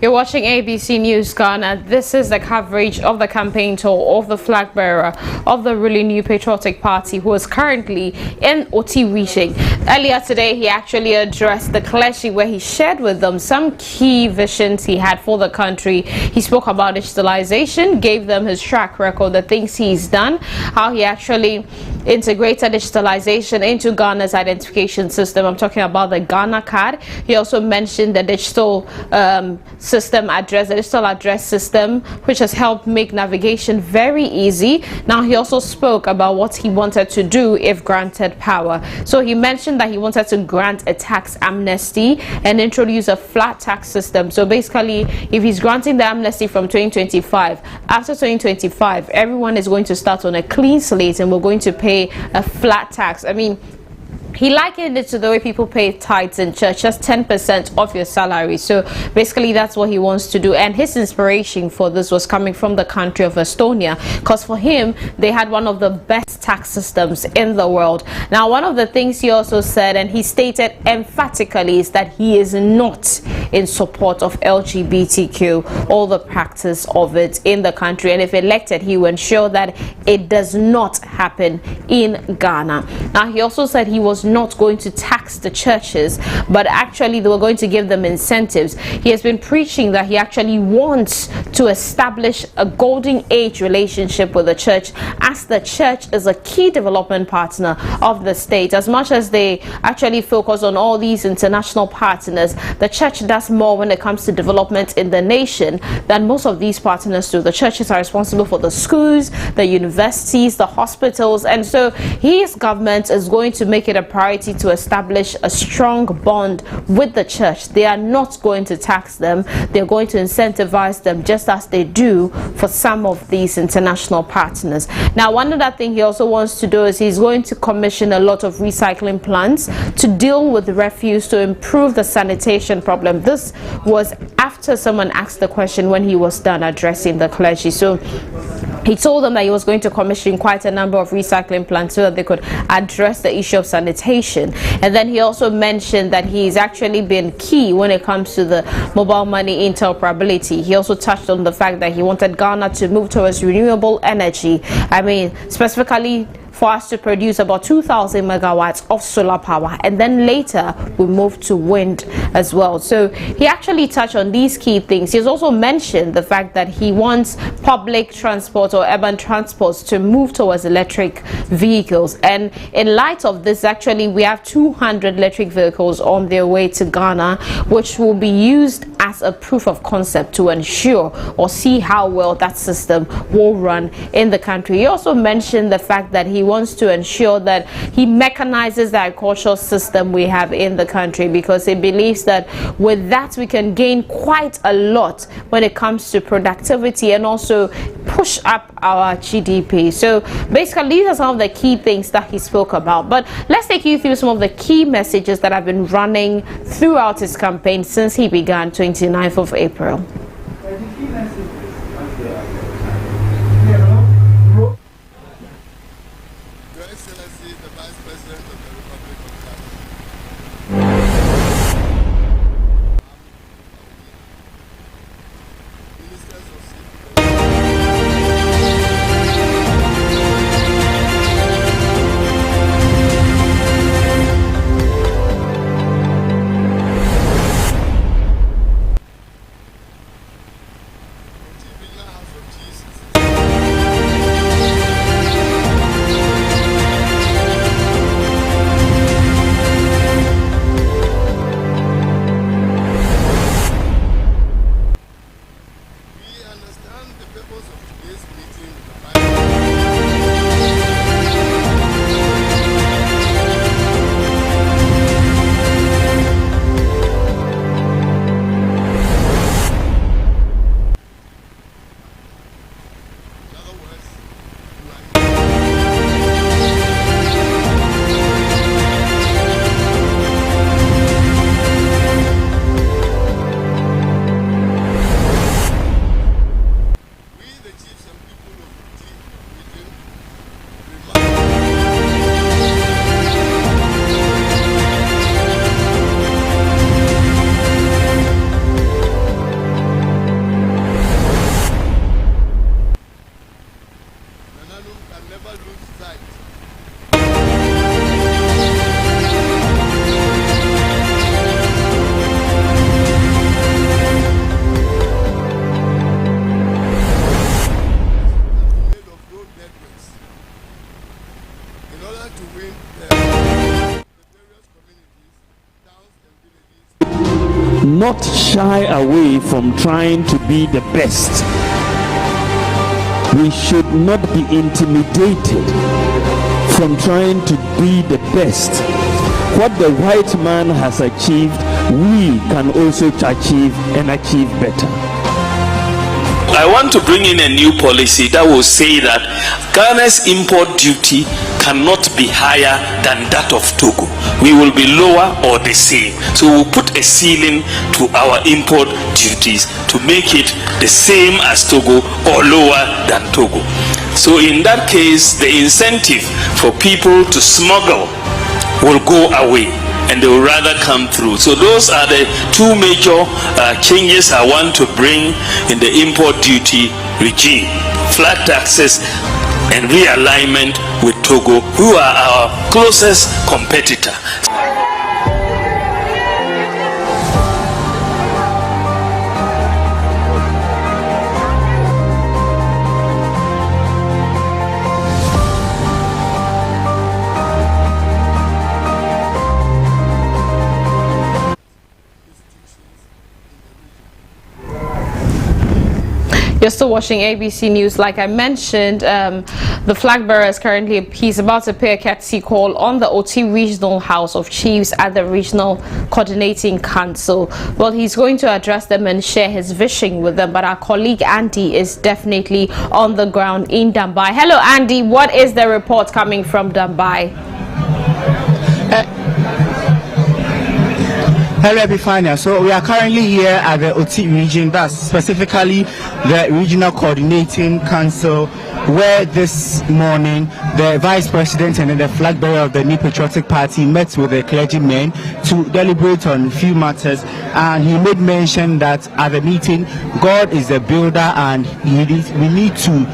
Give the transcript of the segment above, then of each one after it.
You're watching ABC News Ghana. This is the coverage of the campaign tour of the flag bearer of the ruling New Patriotic Party, who is currently in Oti Region. Earlier today, he actually addressed the clergy, where he shared with them some key visions he had for the country. He spoke about digitalization, gave them his track record, the things he's done, how he actually integrated digitalization into Ghana's identification system. I'm talking about the Ghana card. He also mentioned the digital digital address system, which has helped make navigation very easy. Now, he also spoke about what he wanted to do if granted power. So he mentioned that he wanted to grant a tax amnesty and introduce a flat tax system. So basically, if he's granting the amnesty from 2025, after 2025, everyone is going to start on a clean slate and we're going to pay a flat tax. I mean, he likened it to the way people pay tithes in church, just 10% of your salary. So basically, that's what he wants to do. And his inspiration for this was coming from the country of Estonia, because for him, they had one of the best tax systems in the world. Now, one of the things he also said, and he stated emphatically, is that he is not in support of LGBTQ or the practice of it in the country. And if elected, he will ensure that it does not happen in Ghana. Now, he also said he was not going to tax the churches, but actually they were going to give them incentives. He has been preaching that he actually wants to establish a golden age relationship with the church, as the church is a key development partner of the state. As much as they actually focus on all these international partners, the church does more when it comes to development in the nation than most of these partners do. The churches are responsible for the schools, the universities, the hospitals, and so his government is going to make it a priority to establish a strong bond with the church. They are not going to tax them. They're going to incentivize them, just as they do for some of these international partners. Now, one other thing he also wants to do is he's going to commission a lot of recycling plants to deal with refuse, to improve the sanitation problem. This was after someone asked the question when he was done addressing the clergy. So he told them that he was going to commission quite a number of recycling plants so that they could address the issue of sanitation. And then he also mentioned that he's actually been key when it comes to the mobile money interoperability. He also touched on the fact that he wanted Ghana to move towards renewable energy. I mean, specifically for us to produce about 2,000 megawatts of solar power, and then later we move to wind as well. So he actually touched on these key things. He's also mentioned the fact that he wants public transport or urban transports to move towards electric vehicles. And in light of this, actually, we have 200 electric vehicles on their way to Ghana, which will be used as a proof of concept to ensure or see how well that system will run in the country. He also mentioned the fact that he wants to ensure that he mechanizes the agricultural system we have in the country, because he believes that with that we can gain quite a lot when it comes to productivity and also push up our GDP. So basically, these are some of the key things that he spoke about. But let's take you through some of the key messages that have been running throughout his campaign since he began 29th of April. not shy away from trying to be the best. We should not be intimidated from trying to be the best. What the white man has achieved, we can also achieve and achieve better. I want to bring in a new policy that will say that Ghana's import duty cannot be higher than that of Togo. We will be lower or the same. So we'll put a ceiling to our import duties to make it the same as Togo or lower than Togo. So in that case, the incentive for people to smuggle will go away and they will rather come through. So those are the two major changes I want to bring in the import duty regime: flat taxes and realignment with Togo, who are our closest competitor. You're still watching ABC News. Like I mentioned, the flag bearer is currently, he's about to pay a courtesy call on the Oti Regional House of Chiefs at the Regional Coordinating Council. Well, he's going to address them and share his vision with them, but our colleague Andy is definitely on the ground in Dambai. Hello Andy, what is the report coming from Dambai? Hello, Epifania. So we are currently here at the Oti region, that's specifically the Regional Coordinating Council, where this morning the Vice President and the flag bearer of the New Patriotic Party met with the clergymen to deliberate on a few matters, and he made mention that at the meeting, God is the builder and we need to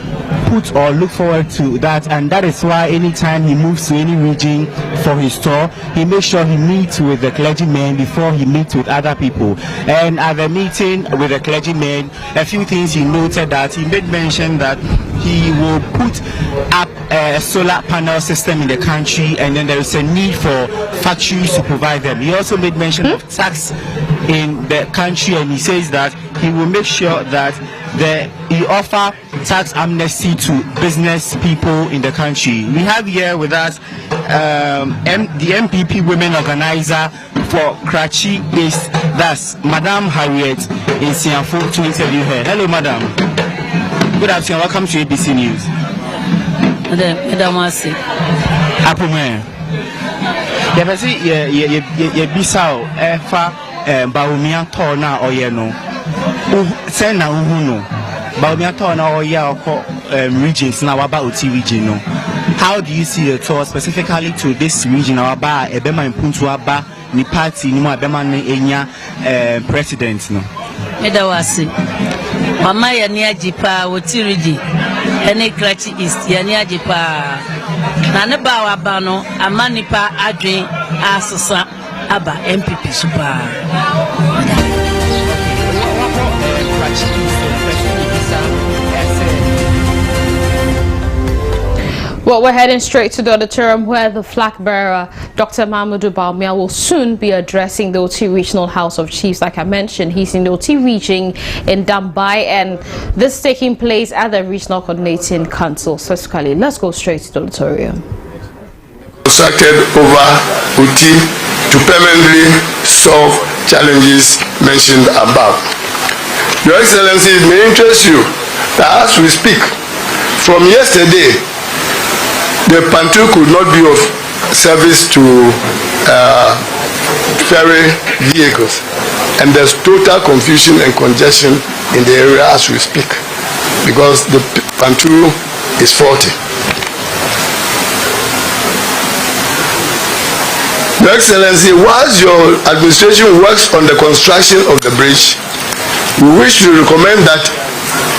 put or look forward to that, and that is why anytime he moves to any region for his tour, he makes sure he meets with the clergymen before he meets with other people. And at the meeting with the clergymen, a few things he noted that he made mention that he will put up a solar panel system in the country, and then there is a need for factories to provide them. He also made mention of tax in the country, and he says that he will make sure that he offer tax amnesty to business people in the country. We have here with us the NPP women organizer for Karachi East, that's Madam Harriet in Sianfo, to interview her. Hello, Madam. Good afternoon. Welcome to ABC News. Madam Wasi. Apume. You bisao efa Bawumia tona oyeno. Sena uhuno. Bawumia tona oya regions na waba Oti region no. How do you see the tour specifically to this region? Waba ebema impuntu waba ni party ni mo ebema ni enya president no. Medawasi. Mama yani ajipa Oti region. Ene Karachi East yani ajipa. Na ne ba waba no amanipa adwen asesa aba NPP super. Well, we're heading straight to the auditorium where the flag bearer, Dr. Mahmoud Bawumia, will soon be addressing the Oti Regional House of Chiefs. Like I mentioned, he's in the Oti region in Dambai, and this is taking place at the Regional Coordinating Council. Specifically, let's go straight to the auditorium. Constructed over Oti to permanently solve challenges mentioned above. Your Excellency, it may interest you that as we speak, from yesterday, the Pantu could not be of service to ferry vehicles, and there's total confusion and congestion in the area as we speak because the Pantu is faulty. Your Excellency, whilst your administration works on the construction of the bridge, we wish to recommend that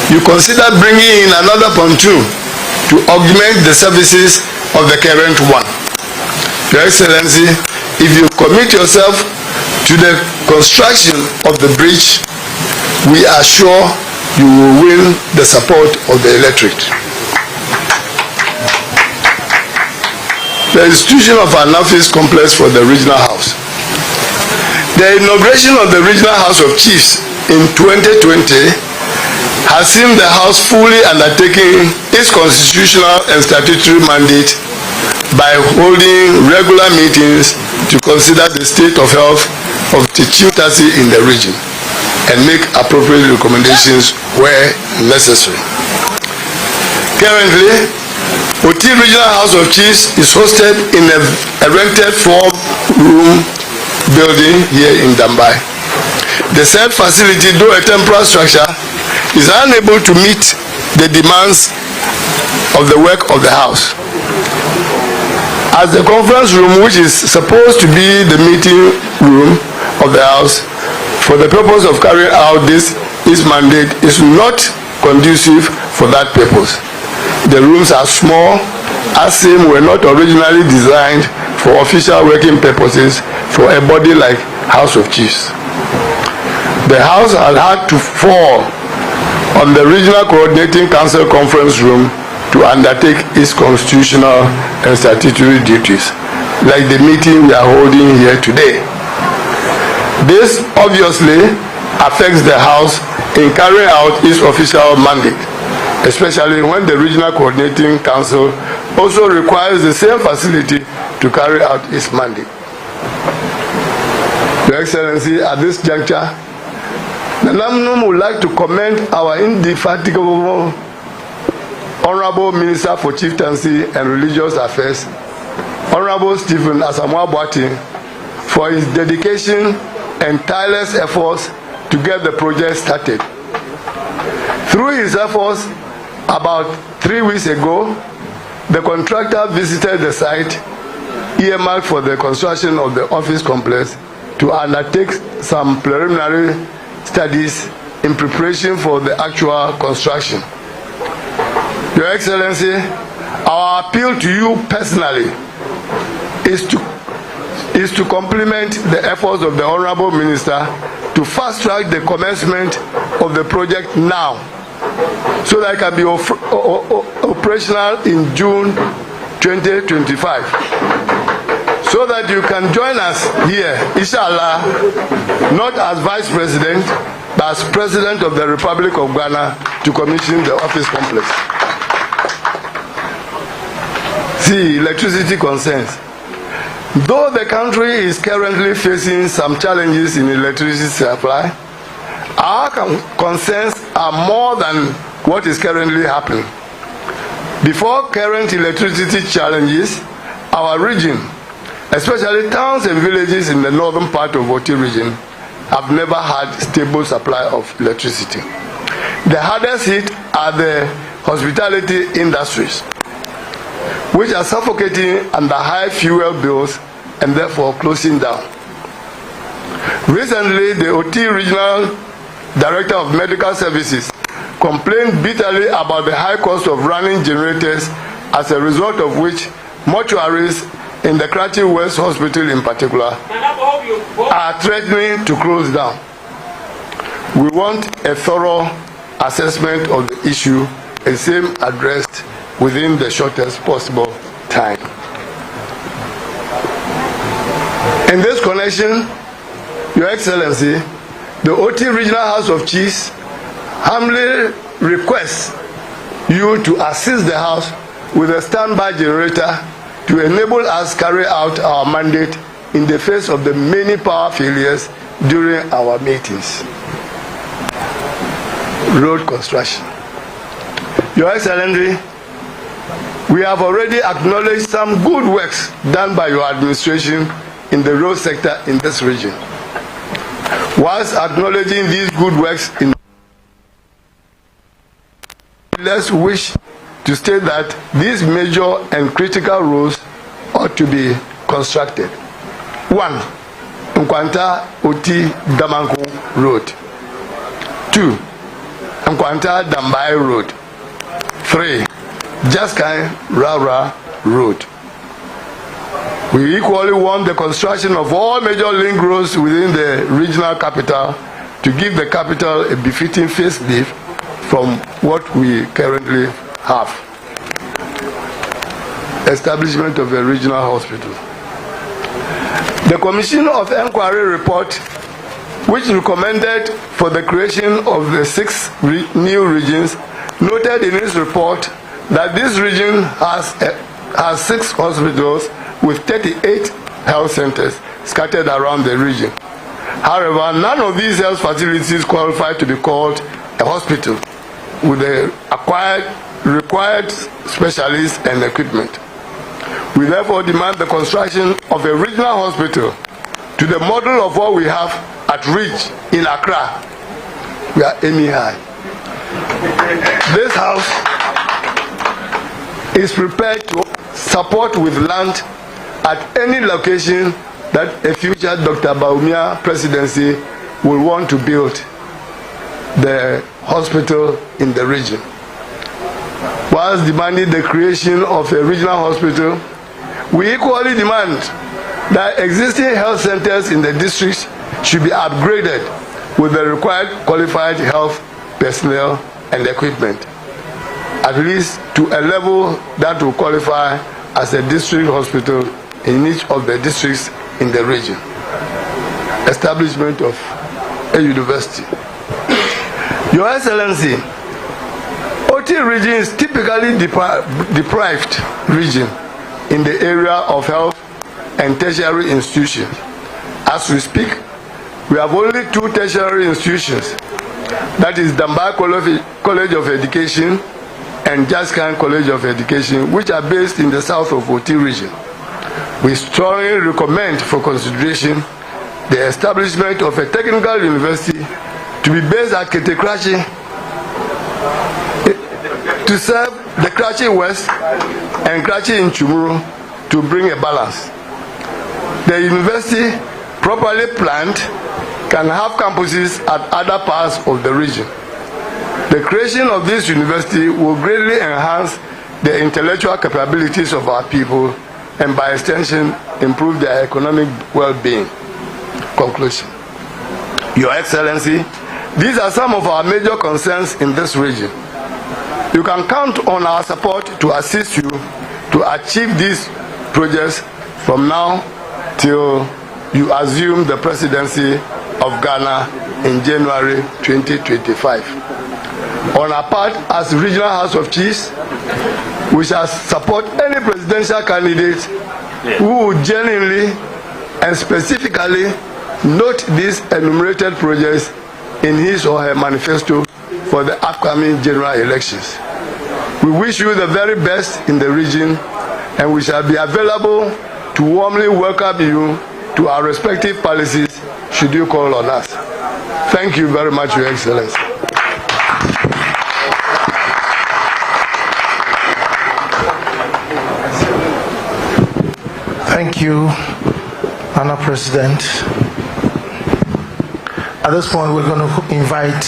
you consider bringing in another pontoon to augment the services of the current one. Your Excellency, if you commit yourself to the construction of the bridge, we are sure you will win the support of the electorate. the institution of an office complex for the regional house. The inauguration of the Regional House of Chiefs in 2020 has seen the House fully undertaking its constitutional and statutory mandate by holding regular meetings to consider the state of health of the chieftaincy in the region and make appropriate recommendations where necessary. Currently, Oti Regional House of Chiefs is hosted in a rented 4-room building here in Dambai. The said facility, though a temporary structure, is unable to meet the demands of the work of the house. As the conference room, which is supposed to be the meeting room of the house for the purpose of carrying out this mandate, is not conducive for that purpose. The rooms are small, as same were not originally designed for official working purposes for a body like House of Chiefs. The house had to fall on the Regional Coordinating Council conference room to undertake its constitutional and statutory duties, like the meeting we are holding here today. This obviously affects the house in carrying out its official mandate, especially when the Regional Coordinating Council also requires the same facility to carry out its mandate. Your Excellency, at this juncture, the Namnum would like to commend our indefatigable Honorable Minister for Chieftaincy and Religious Affairs, Honorable Stephen Asamoah Boateng, for his dedication and tireless efforts to get the project started. Through his efforts, about 3 weeks ago, the contractor visited the site earmarked for the construction of the office complex to undertake some preliminary studies in preparation for the actual construction. Your Excellency, our appeal to you personally is to complement the efforts of the Honorable Minister to fast-track the commencement of the project now, so that it can be operational in June 2025, so that you can join us here, inshallah, not as Vice President, but as President of the Republic of Ghana, to commission the office complex. See, electricity concerns. Though the country is currently facing some challenges in electricity supply, our concerns are more than what is currently happening. Before current electricity challenges, our region, especially towns and villages in the northern part of Oti region, have never had stable supply of electricity. The hardest hit are the hospitality industries, which are suffocating under high fuel bills and therefore closing down. Recently, the Oti Regional Director of Medical Services complained bitterly about the high cost of running generators, as a result of which mortuaries in the Karachi West Hospital in particular are threatening to close down. We want a thorough assessment of the issue and same addressed within the shortest possible time. In this connection, Your Excellency, the Oti Regional House of Chiefs humbly requests you to assist the House with a standby generator to enable us carry out our mandate in the face of the many power failures during our meetings. Road construction. Your Excellency, we have already acknowledged some good works done by your administration in the road sector in this region. Whilst acknowledging these good works, let's wish to state that these major and critical roads ought to be constructed. 1. Nkwanta Oti Damanku Road. 2. Nkwanta Dambai Road. 3. Jaskai Rara Road. We equally want the construction of all major link roads within the regional capital to give the capital a befitting facelift from what we currently have. establishment of a regional hospital. The Commission of Inquiry report, which recommended for the creation of the 6 new regions, noted in its report that this region has 6 hospitals with 38 health centers scattered around the region. However, none of these health facilities qualify to be called a hospital with the required specialists and equipment. We therefore demand the construction of a regional hospital to the model of what we have at Ridge in Accra. We are aiming high. This house is prepared to support with land at any location that a future Dr. Bawumia presidency will want to build the hospital in the region. Whilst demanding the creation of a regional hospital, we equally demand that existing health centers in the districts should be upgraded with the required qualified health personnel and equipment, at least to a level that will qualify as a district hospital in each of the districts in the region. Establishment of a university. Your Excellency, Oti region is typically deprived region in the area of health and tertiary institutions. As we speak, we have only 2 tertiary institutions, that is Damba College of Education and Jaskan College of Education, which are based in the south of Oti region. We strongly recommend for consideration the establishment of a technical university to be based at Ketekrachi to serve the Krachi West and Krachi in Chumuru to bring a balance. The university, properly planned, can have campuses at other parts of the region. The creation of this university will greatly enhance the intellectual capabilities of our people and by extension improve their economic well-being. Conclusion. Your Excellency, these are some of our major concerns in this region. You can count on our support to assist you to achieve these projects from now till you assume the presidency of Ghana in January 2025. On our part, as Regional House of Chiefs, we shall support any presidential candidate who will genuinely and specifically note these enumerated projects in his or her manifesto for the upcoming general elections. We wish you the very best in the region, and we shall be available to warmly welcome you to our respective palaces should you call on us. Thank you very much, Your Excellency. Thank you, Madam President. At this point, we're going to invite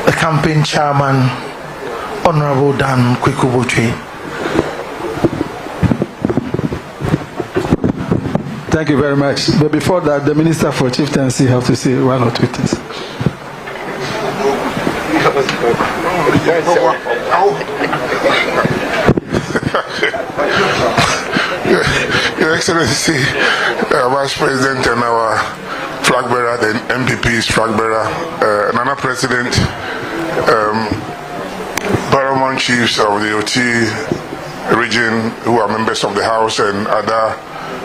the campaign chairman, Honorable Dan Kwekubotwe. Thank you very much. But before that, the Minister for Chieftaincy have to say 1 or 2 things. Your Excellency, Vice President and our flag bearer, the NPP's flag bearer, Nana President, paramount chiefs of the Oti region who are members of the House and other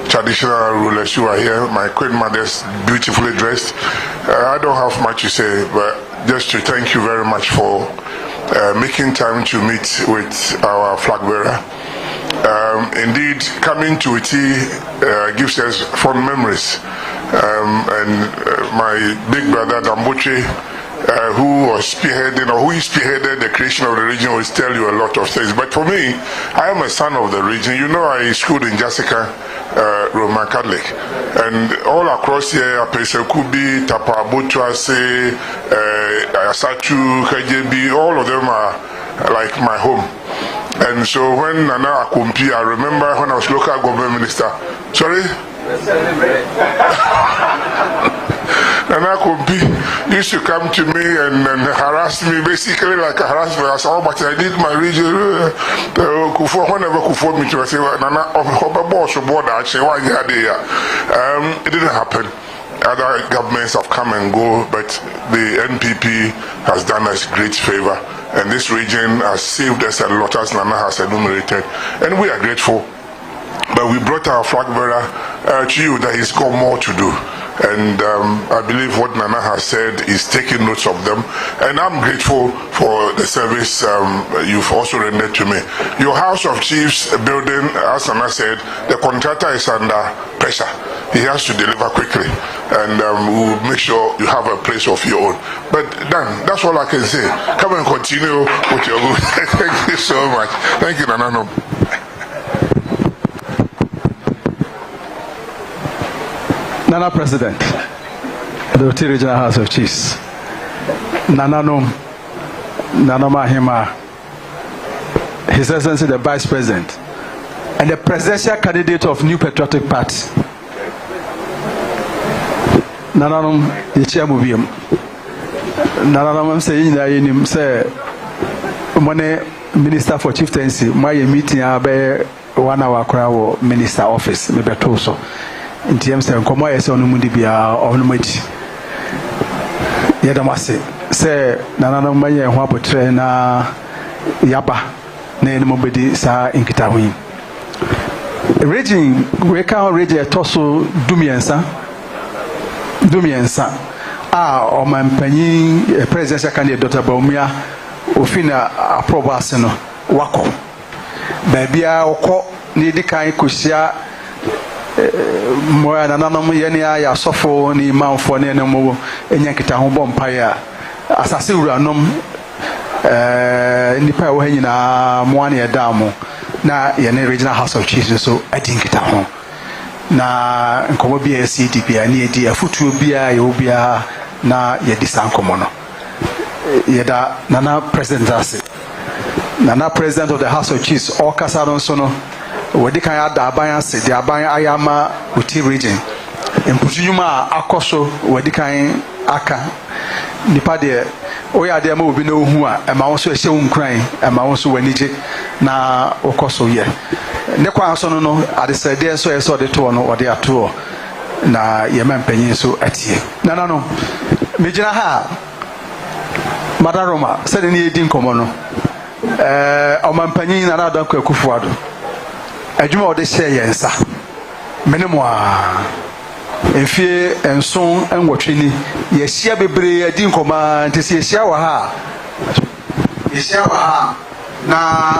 traditional rulers who are here, my queen mothers beautifully dressed. I don't have much to say, but just to thank you very much for making time to meet with our flag bearer. Indeed, coming to Oti gives us fond memories. And my big brother Damboche, who was spearheading or who spearheaded the creation of the region, will tell you a lot of things. But for me, I am a son of the region. You know, I schooled in Jessica Roman Catholic, and all across here, Pesekubi, Tapa, Botuase, Asatu, KJB, all of them are like my home. And so when Nana Akumpi, I remember when I was local government minister. Sorry? Nana Kumpi used to come to me and harass me, basically like a harassment. I said, oh, but I did my region. Whenever Kufo me to say, Nana, boss or board, actually, why you had it didn't happen. Other governments have come and go, but the NPP has done us great favor, and this region has saved us a lot, as Nana has enumerated, and we are grateful. But we brought our flag bearer to you that he's got more to do. And I believe what Nana has said is taking notes of them. And I'm grateful for the service you've also rendered to me. Your House of Chiefs building, as Nana said, the contractor is under pressure. He has to deliver quickly. And we'll make sure you have a place of your own. But Dan, that's all I can say. Come and continue with your good. Thank you so much. Thank you, Nana. Nana President, the Oti Regional House of Chiefs, Nana Mahima, His Excellency the Vice President, and the presidential candidate of New Patriotic Party, Nana Yichiamubium, Nana say, Money Minister for Chieftaincy, my meeting abe 1 hour crowd Minister Office, maybe also. In terms of Komo is on Mundi Bia on Much Yadamasi. Say Nana Maya and Wapo Trainer Yapa, Nain Mobedi Sa in Kitawin. Raging, Reka Rage Tosso Dumiensa or my penny presidential candidate Dr. Bawumia Ofina Aprobaseno Wako. Babia Oko Nidikai Kusia. Moya nananom yene ya sofo ni manfo ne nemo enya kita ho bompaya asase wuranom nipa wo hanyina mo ne edamo na yene Regional House of Chiefs so adin kita ho na nkomo bia CDP ani edi afutuo bia ye obia na ye disankomo no yeda nana president ase nana president of the House of Chiefs all kasaron so no Wadi kan ada aban ase de aban ayama Oti region emputunuma akoso wadi kan aka nipa de oya de ma obi na ohu a ema wo so ehye wunkran ema wo so wanije na okoso ye ne kwa so no adesede so eso de to no ode ato na ye mampanyin so atie nana no mejina ha madaroma se de ne edi nkomo no o mampanyin na na danko akufuado adwuma ode share yensa menemo a efie enson enwotweni ye hia bebre adi nkoma ntese ye hia wa ha na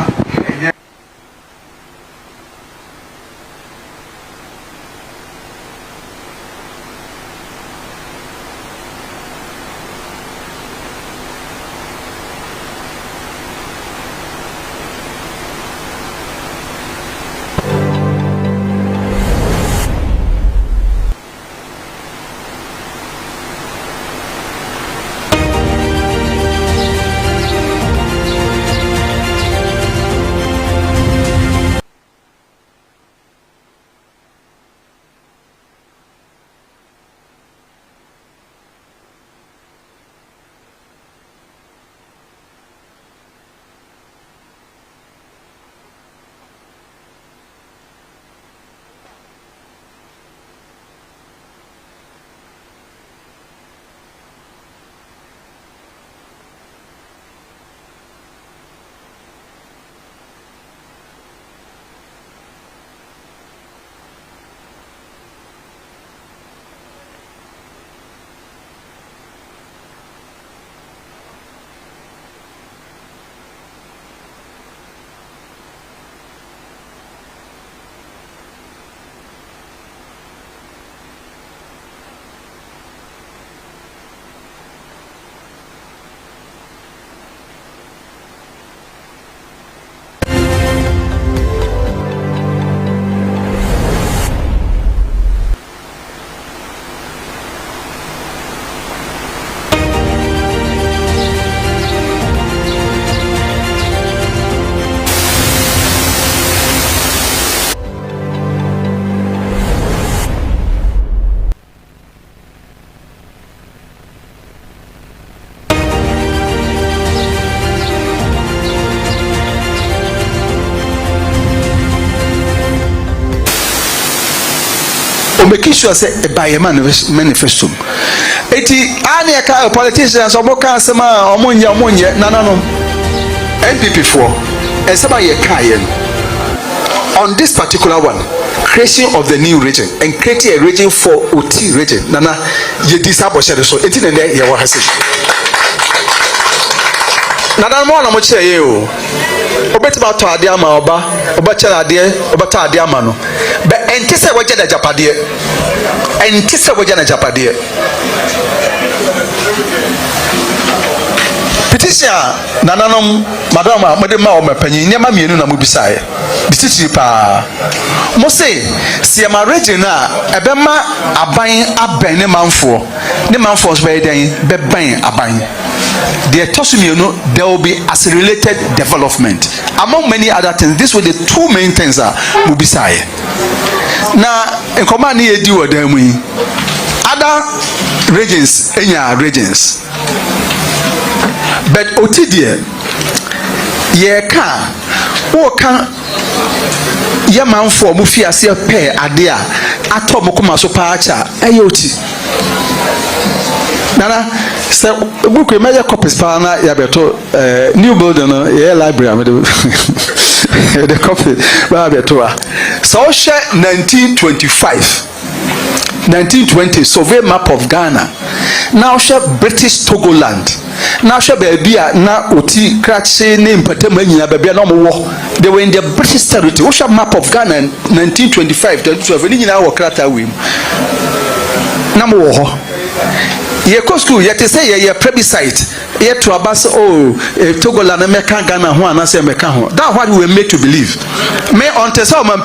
o make sure say e buy a manifesto eti ani aka politicians o mo ka asema o mo nye no NPP for esema ye ka ye on this particular one, creation of the new region and creating a region for Oti region. Nana, ye disable so. Eti nende ye wa hase. Nana mo na mo che ye o. Obeti ba to ade ama oba, oba che ade, oba to ade ama no. Be enti se wo je na japade. Enti se wo je na japade. Petition nananom madam amade ma o mapanyin nyama mienu na mo bisae bititi pa mo say se ma region na ebema aban aban ne manfo so be den be ban aban the tosumienu there will be accelerated development among many other things. This were the two main things mo bisae na enkoma na yedi wodan mu yi other regions enya regions. But Oti dear, ye can ye man for Mufia see a pair idea at Tomokuma so pacha, Oti. Nana, so book a major copies pana yabeto new building, yeah, library, the copy, Babetoa. So, 1920 survey map of Ghana. Now share British Togoland. Now share baby na Oti Kratse name Patemania baby no more. They were in the British territory. What share map of Ghana 1925 to 12 in our Krata wim. Namo ye ko school ye te say ye plebiscite ye to abas Togoland American Ghana ho anase American ho. That what we were made to believe. Me on te say man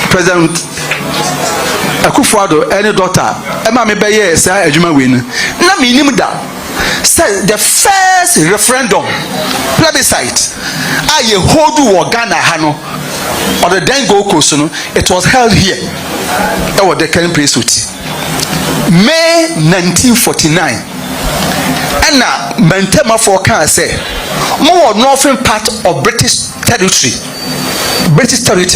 President Akufo-Addo any daughter ema me be ye say adwuma we nu na me nim da say the first referendum plebiscite ye hold wo Ghana ha no or the then go coast no it was held here e was the current place Oti May 1949 and na Mantema for can say more northern part of British territory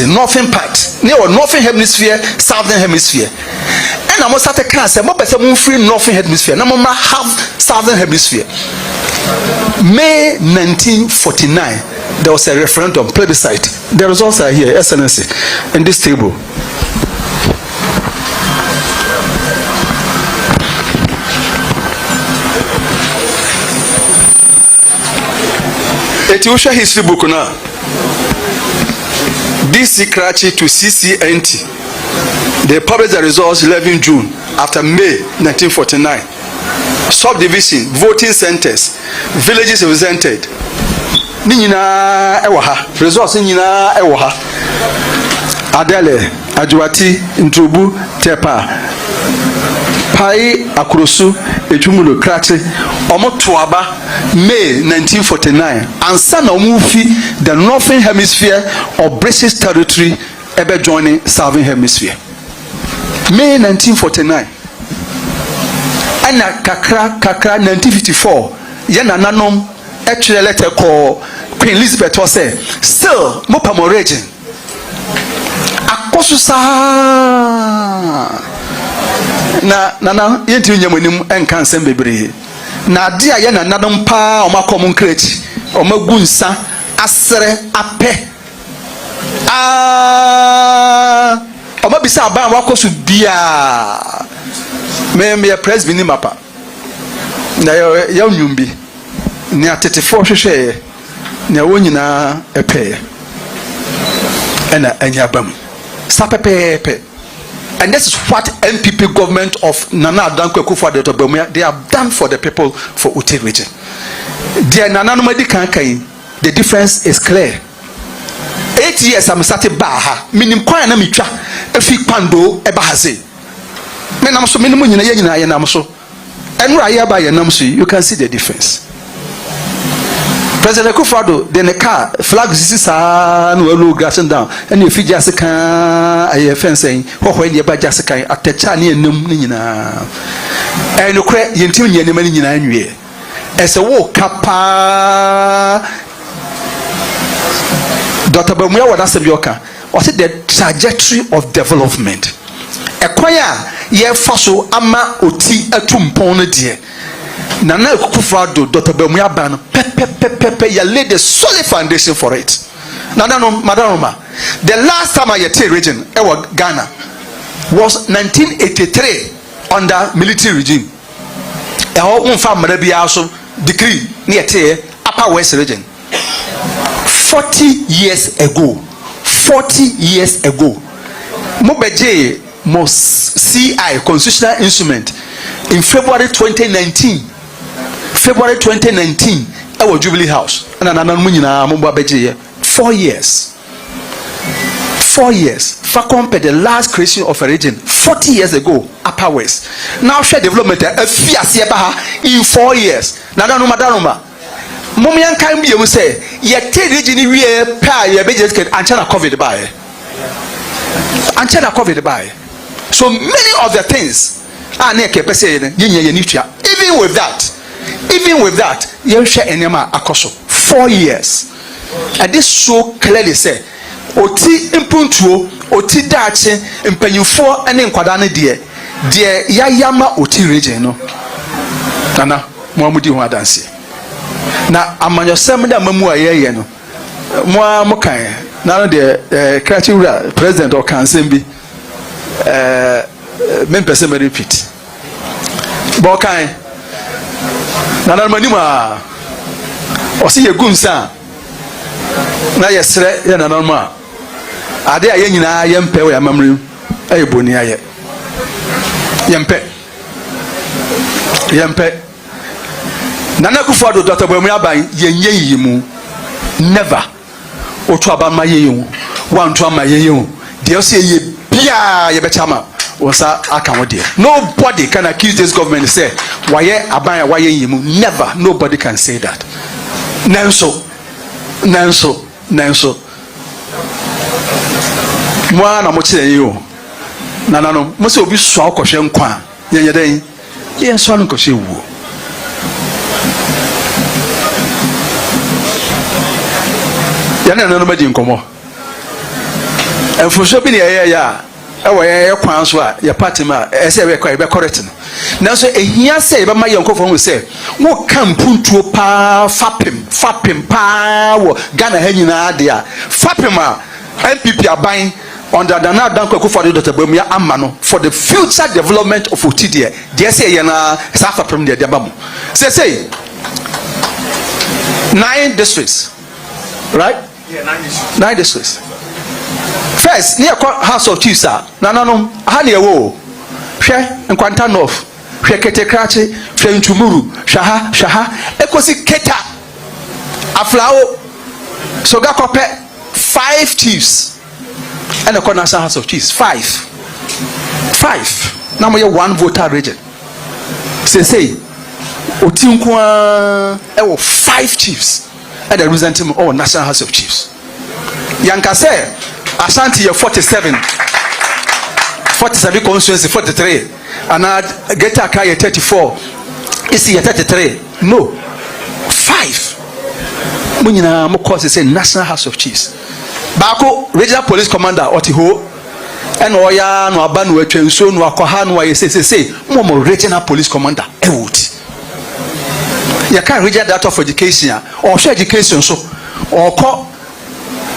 northern part near northern hemisphere southern hemisphere and I must start a class and more free northern hemisphere no more have southern hemisphere. May 1949 there was a referendum plebiscite. The results are here, SNC, in this table. Etiosha history book now. DC Karachi to CCNT. They published the results 11 June after May 1949. Subdivision, voting centers, villages represented. Nina ewaha. Results nina ewaha. Adele, Ajuati, Ntubu, Tepa, Pai, Akrosu, Echumulo, Karachi, Omotuaba, May 1949. And Sana Mufi, the Northern Hemisphere of British territory, ever joining Southern Hemisphere. May 1949. And Kakra 1954. Yana Nanom, actually letter called Queen Elizabeth was say, still Mopamo region. Akosusa na yenti nyamonim enkan sem bebre na dia ye na nadom pa o makom kreti o magunsa asere ape o mabisa aban wakosu bia me president ni mapa na ya nyumbi ni atetefo hwehwe na wonyina epe ena anyabam sapepepe. And this is what NPP government of Nana Adanko Akufo-Addo Bawumia they have done for the people for Oti region. The Nana Nomadi Kankai, the difference is clear. 8 years I'm started baha minim kwa na mitwa efi pando eba hase. Me nam so minimum nyina ye nam so. Enra ye ba ye nam so you can see the difference. President Akufo-Addo then the car flag is no low grassing down and if you just can a fence saying when you buy just can attacha near num nina and you credit yentim yen money in annual as a walk kappa Dr. Bawumia was asked Yoka or say the trajectory of development. Ekwaya ye faso ama oti atumpon no de. Nana Akufo-Addo Dr. Bawumia ban pepe ya laid a solid foundation for it. Madam Roma, the last time I Oti region ewa Ghana was 1983 under military regime. Eho unfa marabi aso decree near Upper West region. 40 years ago. 40 years ago. Mobeje must CI constitutional instrument in February 2019. February 2019, our Jubilee House. And 4 years. 4 years. For compare the last creation of a region 40 years ago, Upper West. Now share development in 4 years. Madam Momian can be say, yet region we pay your budget and China covered by. And China covered by. So many of the things are naked. Even with that, you share enema akoso 4 years. And this so clearly say, Oti impuntuo, Oti dache, impenyufo ene nkwadane die yayama Oti region no. Nana, muamudi ho adanse. Na amanyosem da mamu ayeye no. Mo mokan na no de Krachi wura president o kansem bi mempese me repeat. Bo kan na manima o si yegunsa na yesre ye na normal ade aye nyina yempe we amamrim aye boni aye yempe Nana Akufo-Addo Dr. Bawumia ban yenye yimu never otu aba ma yeyu wan to ama yeyu de o say ye bia ye betama osa aka wo de. Nobody can accuse this government say waye aban waye yimu. Never. Nobody can say that. Nanso mwana mo kire yi o nana no mo se obi so akohwe nkwa yenye den ye so no kohwe wuo yana no ma di nkomo enfuso bi ne ya ewo ye kwan so a ye party ma ese we kwa be correct no nanso ehia se be ma ye nkofo ho se wo kampuntuo pa fapem pa wo Ghana ha nyina de a fapem a NPP aban under the now Danko Akufo-Addo Dr. Bawumia amano for the future development of Oti there say ye na South Africa there bamu say 9 districts, right? Yeah, 9 districts. First, near House of Chiefs, no, honey, wo, share and Quanta North, share Kete Krachi, share Chumuru, Shaha, Ekosi Keta, Aflao, Sogakope, 5 chiefs, and the Corner House of Chiefs, 5. Now we have 1 voter region. Say, Otinkwa, 5 chiefs. And the representative of National House of Chiefs. Yanka say, Ashanti 47 constituency 43, and I get a car 34. Is he 33? No, 5. Munina Mokosi say National House of Chiefs. Bako Regional Police Commander Oti Ho, and Oya no Abanu Etwenso no Akoha no say Momo Regional Police Commander Ewuti. You can't reject that of education or share education so or call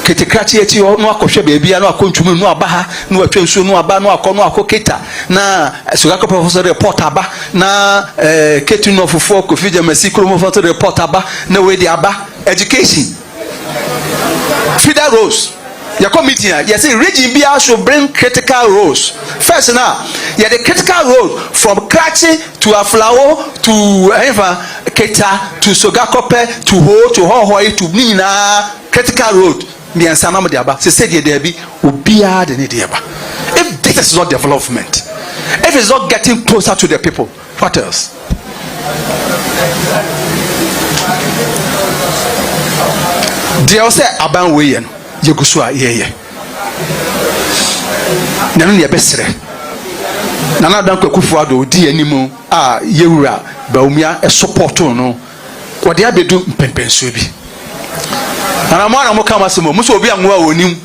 Ketikrati or no akoshe baby no akontumu no abaha no atwensu no aba no akọ no akoketa na Sugako professor report aba na ketu no fofo Kofi Jamasi kromo photo report aba na we di aba education feeder roles. Your committee, yes, region BR should bring critical roles. First now, yeah, the critical role from Krachi to Aflao to Keta to Sogakope to Ho to Hohoi to Nina critical road. Me and Sanam Diaba. She said there be Ubia the Nidiaba. If this is not development, if it's not getting closer to the people, what else? They also aban weyen. Yegusua yeye nanu ne besere nana Danko Akufo-Addo odi animu a yewura Bawumia support no wode abedu mpempenso bi nana mo ana mo kama semo mo so obi anwo a onim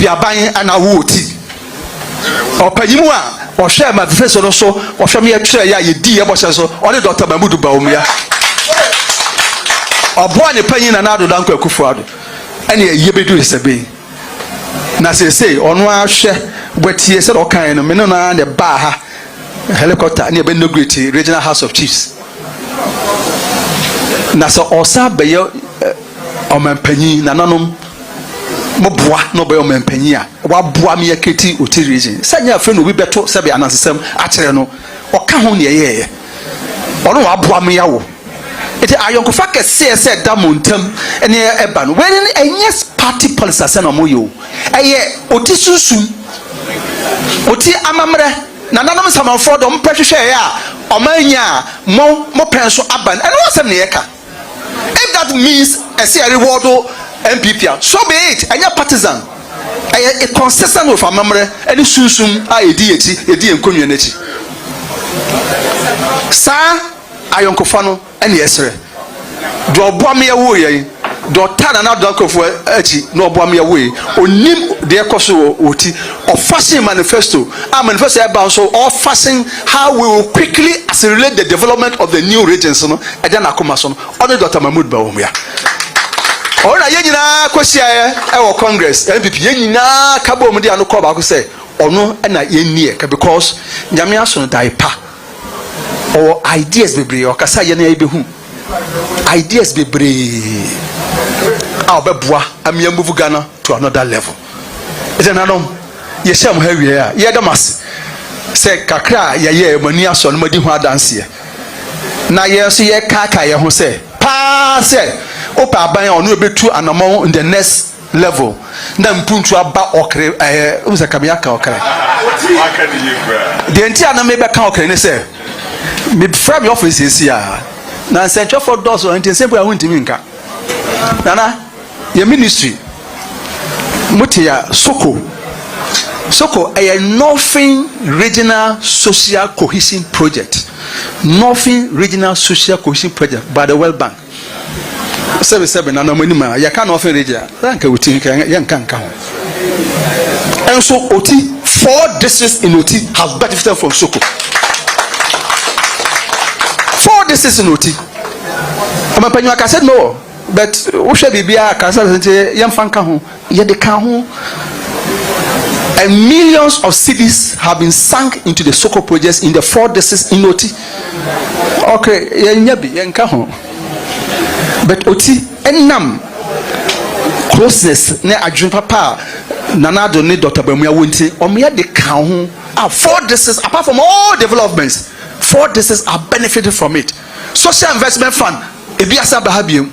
NPP aban ana wo Oti opanyimu a ohwe ma feso no so ohwe me tire ya ye di ye bohye so one Dr. Mahmoud Bawumia obo ne panyin na ado danko akufuado ene ye bedu sebe na say ono ahwe gwatie se do kan no me no na ne ba ha helicopter ne be inaugurate Regional House of Chiefs na so osa be ye omampanyin na nanom moboa no be omampanyin a wa boa me yaketi Oti region sanya afa no bi beto se be anansesem a kire no oka ho ne ye ono wa boa me yawo ite ayonkofa kese se da montam ene eba no when enye party policy ase na moyo eye Oti susum Oti amamre na nanom samanfo do mpehwehwe ya omanya mo penso aban ene wasem ne yeka. If that means a say reward NPP, so be it. And your partisan, a consistent with a memory, and soon I edi and community. Sir, I uncle Fano, and yes, sir. Do Bawumia way, do Tana not Dunkel for Eti, no Bawumia way, or Nim de Koso Oti, or fasting manifesto. I manifesto about so or fasting how we will quickly accelerate the development of the new regions, and then Akumason, other Dr. Mahmoud Bawumia. Ora yenyina kwasia e Congress NPP yenyina kabo mu dia no ko ba ko say ono na yennie because nyame aso no dai pa or ideas bebre o kasa ye na e behu ideas bebre a obeboa amia move Ghana to another level ite nanom ye sham ha wie a ye damas say kakra ye mani aso no madi hu adanse na ye so ye kaka ye ho say pa say opa aban onu ebetu anamon in the next level na mpuntu aba okre uza kamia ka okre the enti anam ebe ka okre ne say me from your office is here na central for doors o enti simple ahun timi nka nana your ministry mutia soko a Northern Regional Social Cohesion Project by the World Bank 77 na manima ya ka Northern Region ranka Oti yanka ho and so Oti 4 districts in Oti have benefited from Soko 4 districts in Oti amapanyu aka said no but wo hwe bibia aka said yamfanka ho ye de ka ho. And millions of cities have been sunk into the Soko projects in the 4 districts in Oti. Okay, but Oti enam closeness ne adwun papa nanado ne Dr. Bawumia wonti omeya de kan ho 4 districts apart from all developments 4 districts are benefited from it. Social investment fund ebiasa bahabiem.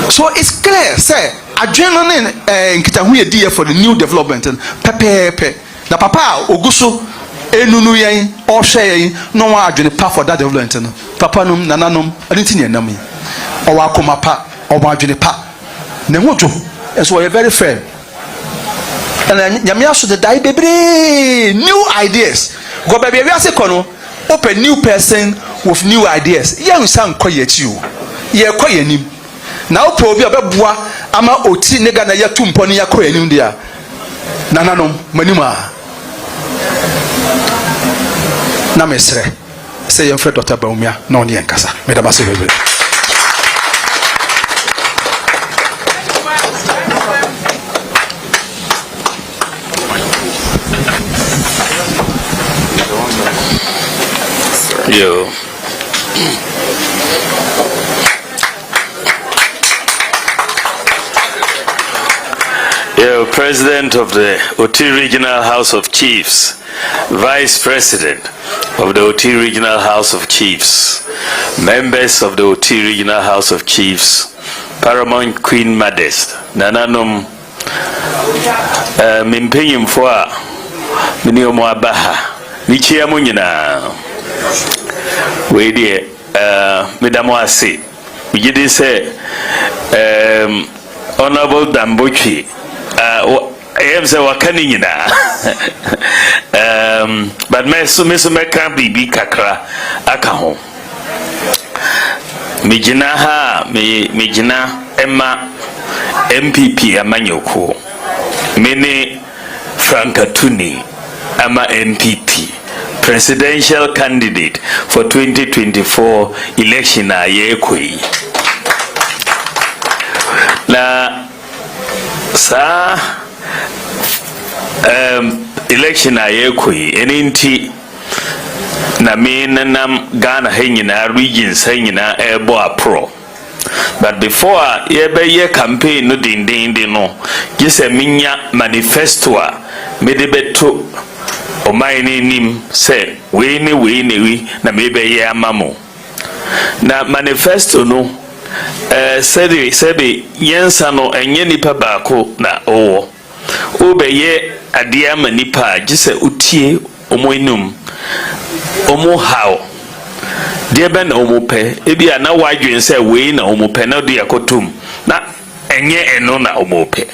So it's clear say adrenaline nkitahu ye die for the new development pepepe na papa oguso enunu yen o hwe yen no wa adwene pa for that development no papa num nananom adinti ne nam o wa akoma pa o wa adwene pa ne hojo eso we very fair and nyame aso the dai bebre new ideas go baby we ase kono open new person with new ideas yen san koye chi o ye koye nim na opo obi obeboa ama Oti ne Ghana ya tumpo ne yakọ enim dia nananom manima na mesre say your friend Dr. Bawumia na oni enkasa me da baso bebe yo President of the Oti Regional House of Chiefs, Vice President of the Oti Regional House of Chiefs, members of the Oti Regional House of Chiefs, Paramount Queen Modest, Nananom Mimpeyim Foa, Miniomo Abaha, Nichia Munina, Wadi Midamoasi, we did say Honorable Dambuchi. I am so wakanina. But me can be kakra akaho. Mijina Emma NPP amanyoko. mene Frankatuni ama NPP presidential candidate for 2024 election ayekoi na sa election ayekoi eninti na me nam Ghana henyina regions henyina ebo apro. But before ye campaign no ding no just a minya manifesto me de beto o maini nim say we ni na me be ye amamo na manifesto no sebe yensa no enye nipa baako na owo be ye ade ama nipa just utie omo enum omo how deɛ bɛ na ɔmo pɛ ebi a na wadwen sɛ wei na ɔmo pɛ na ɔde akotom na ɛnyɛ ɛno na ɔmo pɛ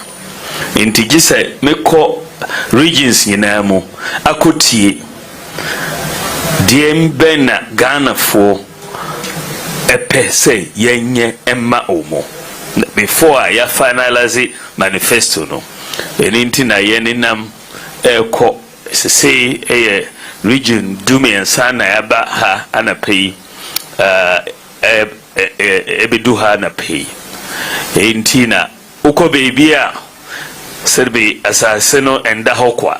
nti gye sɛ mekɔ regions nyinaa mu akotie deɛ bɛ na Ghanafoɔ ɛpɛ sɛ yɛnyɛ ɛma ɔmo before a ya finalize manifesto no ɛni nti na yɛnenam ɛkɔ sese ɛyɛ region dumiɛnsa na yaba ha anapɛ yi ebedu ha anapɛ yi nti na wokɔ baabi a sɛbe asase no ɛnda hɔ kwa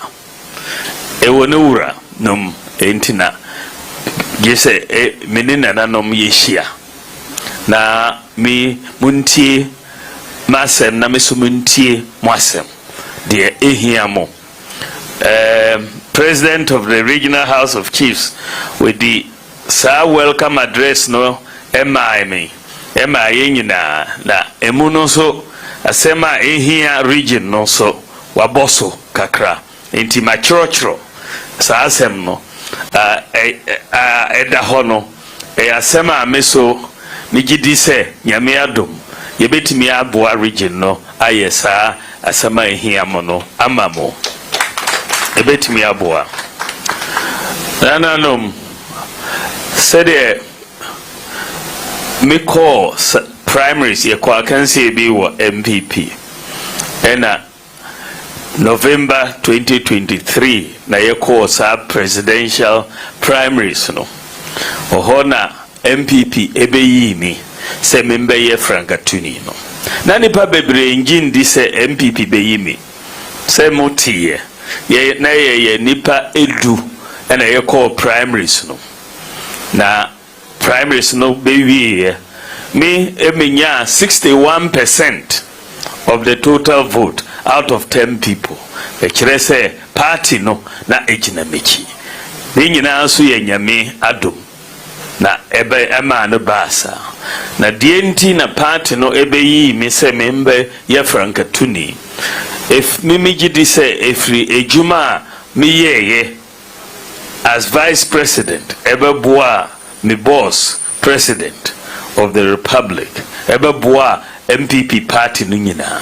ɛwɔ ne wura nom nti na gye sɛ mene nananom yɛhyia na me muntie masɛm na me so muntie mo asɛm deɛ ɛhia mo President of the Regional House of Chiefs with the welcome address no MI nyina na emu no so asema ehia region no so waboso kakra enti machrochro sa asem no eda ho no asema meso migidi se nyame adom yebetimi aboa region no ayesa asema ehia mo no amamo ebetimi aboa nananom said me call primaries ye kwa kanse bi wo NPP ena November 2023 na ye call sa presidential primaries no ohona NPP ebeyi mi se member ye Frankatuni no na nipa bebre ngindi se NPP beyi mi se motie ye nipa edu ena ye call primaries no na primaries no baby me emenya 61% of the total vote out of 10 people ekire say party no na ejina mechi ni nyina so ye nyame adom na ebe ema no basa na dienti na party no ebe yi me se member ye Frankatuni if mimigidi say efri ejuma me ye as vice president ebe boa me boss president of the republic ebe boa NPP party no nyina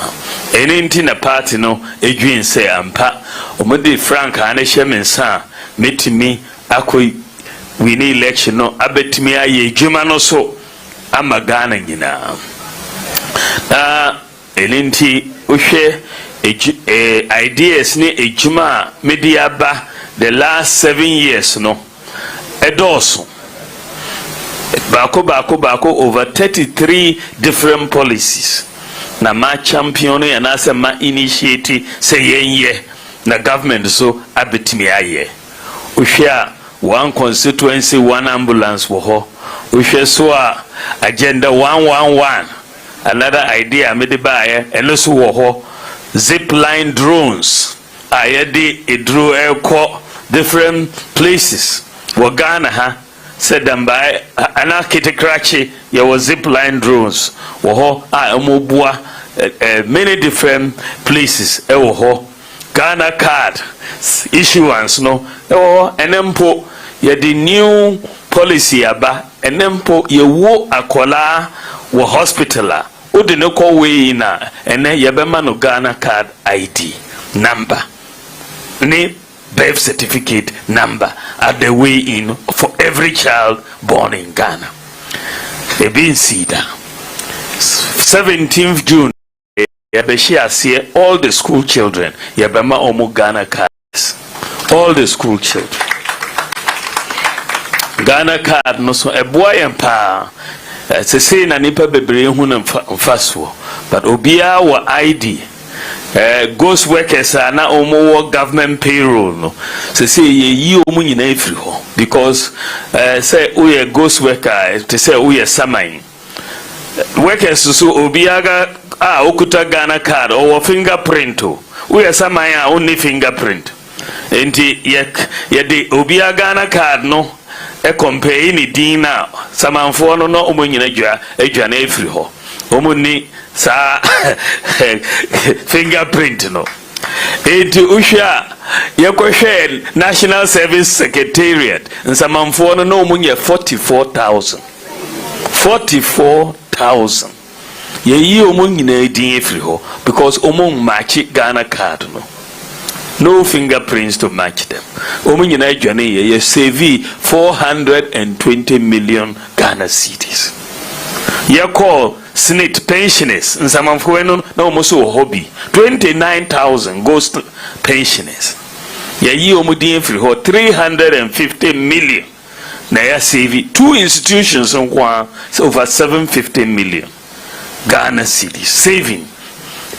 eni na party no edwin say ampa omode Frank ane hyemensa metimi akoi wini election no abetimi aye ejuma no so ama Ghana nyina na eni uhwe ideas ni ejuma mediaba the last 7 years no edoso bako over 33 different policies na ma champion ya na se ma initiate se yenye na government so abetimi aye uhwe one constituency one ambulance wo ho uhwe so agenda 111 another idea mediba eno so wo ho zip line drones ayede edru eko different places wo Ghana ha said them by anakitekrachi ya was zip line drones wo ho amobua many different places wo ho Ghana card issuance no enempo ya the new policy aba enempo ye wo akola wo hospitaler odi ne ko we na ene ye be ma no Ghana card ID number ni birth certificate number at the way in for every child born in Ghana. They been see that 17th June all the school children yabema omu Ghana cards, all the school children Ghana card no so a boy and pa say na nipa bebre hu na mfaso but obia wa ID ghost workers na omo government payroll no say ye omu nyina efiri ho because say we ghost worker to say we saman workers so obiaga okuta Ghana card or fingerprint we saman only fingerprint enti ye de obiaga Ghana card no e compare ni din na samanfo no no omo nyina adwa na efiri ho omo ni sa fingerprint no enti usha yekohwe National Service Secretariat nsamanfo no omo nye 44,000 ye omo nyina din efiri ho because omo match Ghana card no fingerprints to match them. Omunyina adwane ye save 420 million Ghana cedis. Ye call SNIT pensioners nsamamfo no na omoso hobby 29,000 goes to pensioners. Ye yi omudin free ho 350 million. Na ya save two institutions nkwa over 750 million Ghana cedis saving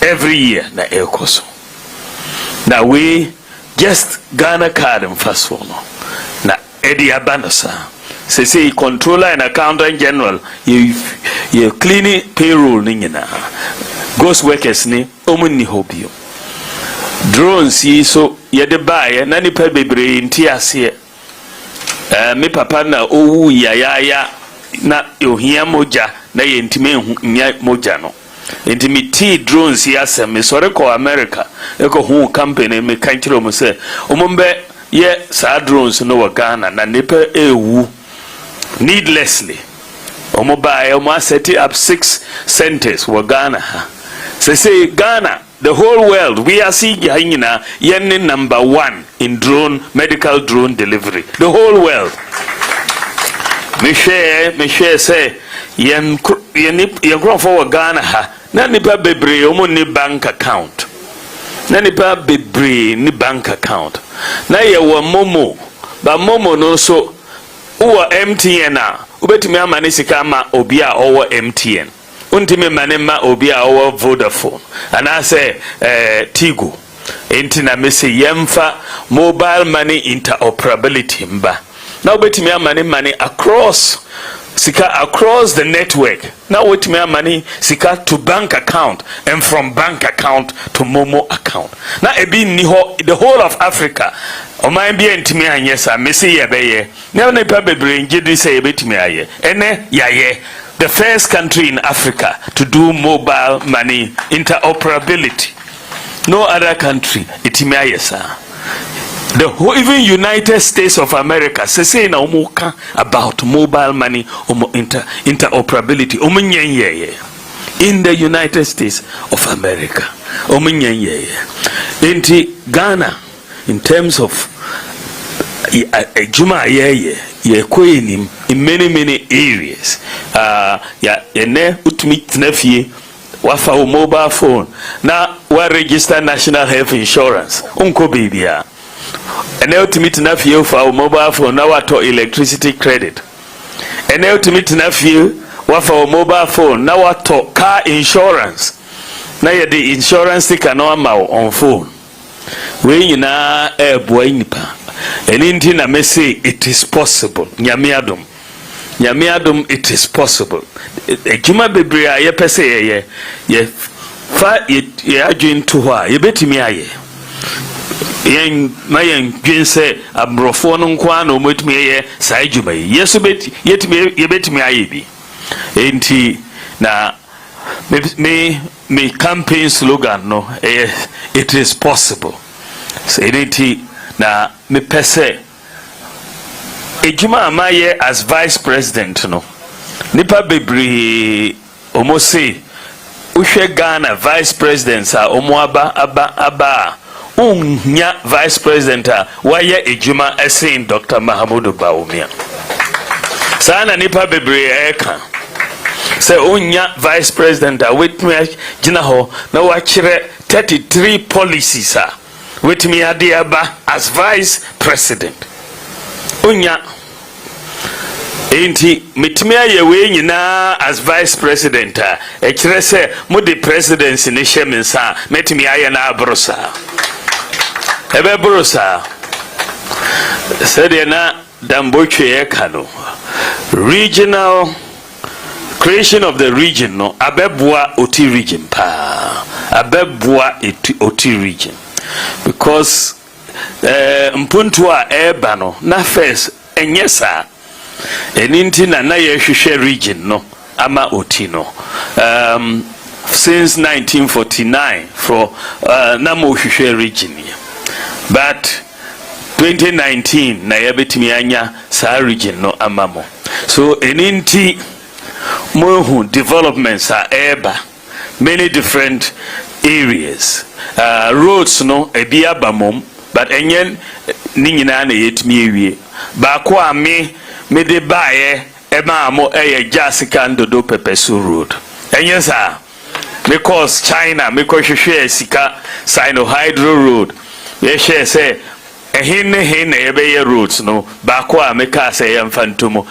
every year na ekoso. Now we just Ghana card and fast one. Now Eddie Abanasa say controller and accountant general you cleaning payroll ningina ghost workers ni omuni hobby drones yi so ye de buy na nipa bebre nti ase me papa na owu ya na ohia moja na ye ntime nya moja no intimate drones here say me sorry ko America eko hu company me kanchiro mo say omombe ye sa drones no wa Ghana na nipa ewu needlessly omoba omo set up 6 centers wa Ghana say Ghana the whole world we are seeing hanyina yen number 1 in medical drone delivery the whole world me share say yen grow for Ghana ha na nipa bebre omo ni bank account na nipa bebre ni bank account na ye wo momo ba momo no so wo MTN a ubetumi amane sika ma obi a owo MTN untimi mane ma obi a owo Vodafone ana say Tigo enti na me say yemfa mobile money interoperability mba na ubetumi amane money across the network. Now with me money sika to bank account and from bank account to Momo account. Now ebi niho the whole of Africa. O man be ntimi anyesa me say ye beye. Now ne pa bebre ngidi say ebetimi aye. Ene yaye the first country in Africa to do mobile money interoperability. No other country itimi ayesa. Even United States of America say na umuka about mobile money interoperability in the United States of America in Ghana in terms of juma ye in many areas ene utumi tnafie wafa mobile phone na wa register national health insurance unko bibia and ultimate enough you for mobile phone now to electricity credit and ultimate enough you for mobile phone now to car insurance now the insurance sticker no on phone when you na boy nipa and in na me say it is possible nyamiadum it is possible ejuma bebre a ye pese ye fa ye adwin to ho ye betimi aye yen mayen gwense abrofo no nkwa na omotumi ye sai djuma yeso yetumi yebetumi ayebi enti na me campaign slogan no it is possible so enti na me pese ejuma amaye as vice president no nipa bebre omose uhwe Ghana vice president a omoaba unya vice president waya ejuma esin Dr. Mahamudu Bawumia sana nipa bebre eka say onya vice president with me gina ho na wa kire 33 policies with me adiaba as vice president onya enti mitimi aye we nyina as vice president e kire say mo the presidency ne shemensa metimi aye na abrosa ebe brosa said na dambochwe kano regional creation of the region no abebua Oti region pa abebua Oti region because mpuntu a eba no na first enyesa eninti na yehwehwe region no ama Oti no since 1949 for na mo hwehwe region but 2019 na yabetimi anya sa region no amamo so eninti mohu developments are eba many different areas roads no ebia bamom but enyen ni nyina na yetimi ewie ba ko ame me de baaye ema amo Jessica Ndodo Pepesu road enyen sa because China me ko hwehwe sika Sino Hydro road ye share say ehine yebeye roads no ba ko ameka say yemfantomo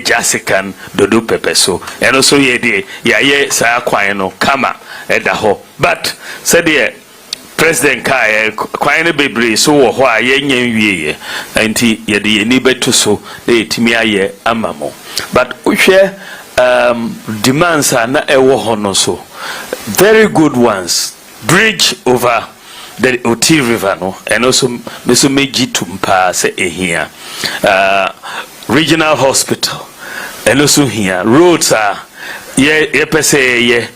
Jessica Ndodo Pepesu eno so ye de ye sa kwan no kama eda ho but said the president kai kwan no bebre so wo ho a ye nyan wieye anti ye de ni beto so e timi aye amamo but uhwe demands na ewo ho no so very good ones bridge over the Oti River no and also meso meji tumpa se ehia regional hospital and also here roads are ye pese ye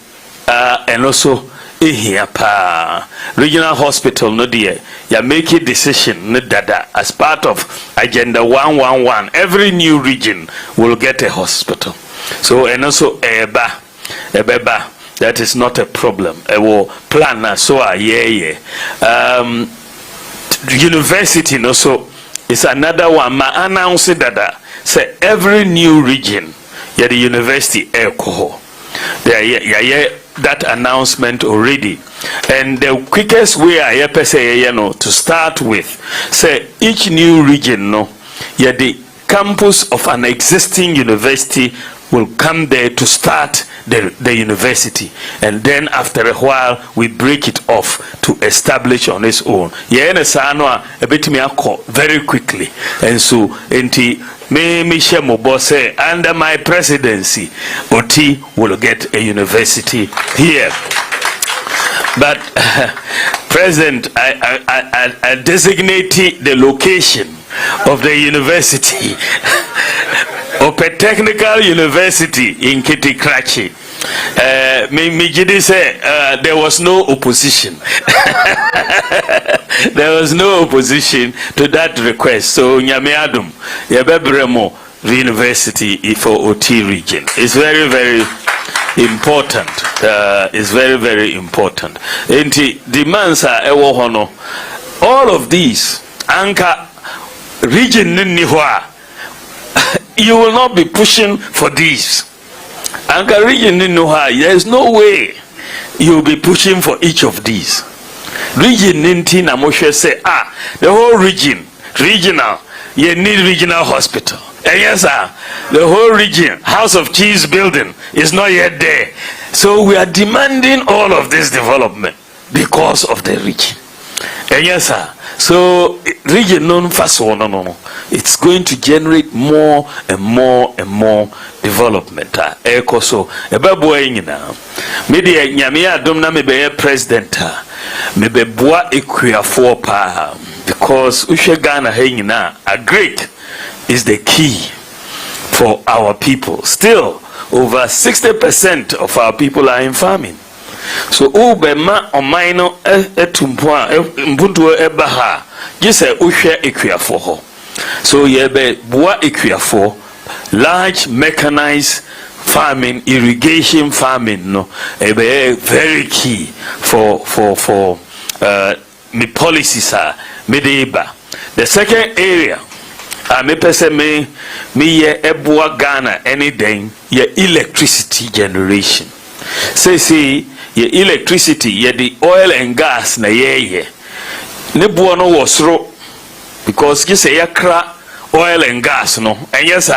and also ehia pa regional hospital no dear ya make a decision no dada as part of agenda 111 every new region will get a hospital so and also ebeba that is not a problem. Ewo plan so university no so is another one. Ma announce that say every new region the university alcohol. There that announcement already. And the quickest way I say to start with say each new region no the campus of an existing university will come there to start the university, and then after a while we break it off to establish on its own. Very quickly, and so me say under my presidency Oti will get a university here. But President, I designate the location of the university Open Technical University in Kitikrachi. Me say there was no opposition. There was no opposition to that request. So Nyamiadum, Yabebremo University for Oti region. It's very, very important. It's very, very important. Enti demands are ewohono. All of these anchor region nihwa. You will not be pushing for these. Anchor region nihwa. There is no way you will be pushing for each of these. Region ninti na Moshe say the whole regional. You need regional hospital. And yes, sir, the whole region, House of Cheese building is not yet there. So we are demanding all of this development because of the region. And yes, sir, so region non fast no. It's going to generate more and more and more development. Eko so ebabo enyina. Media nyamia domna mebe president mebe boa ekuafo pa because ushe Ghana henyina a great is the key for our people. Still, over 60% of our people are in farming. So, ubema omaino etumpwa mbuntu ebaha jise ushe equiafo. So, yebe bua equiafo, large mechanized farming, irrigation farming, no, ebe very key for me policies are medeba. The second area me pese me ye eboa Ghana any day ye electricity generation. Say ye electricity ye the oil and gas na ye ne boa no was ro because you say ye kra oil and gas no and yes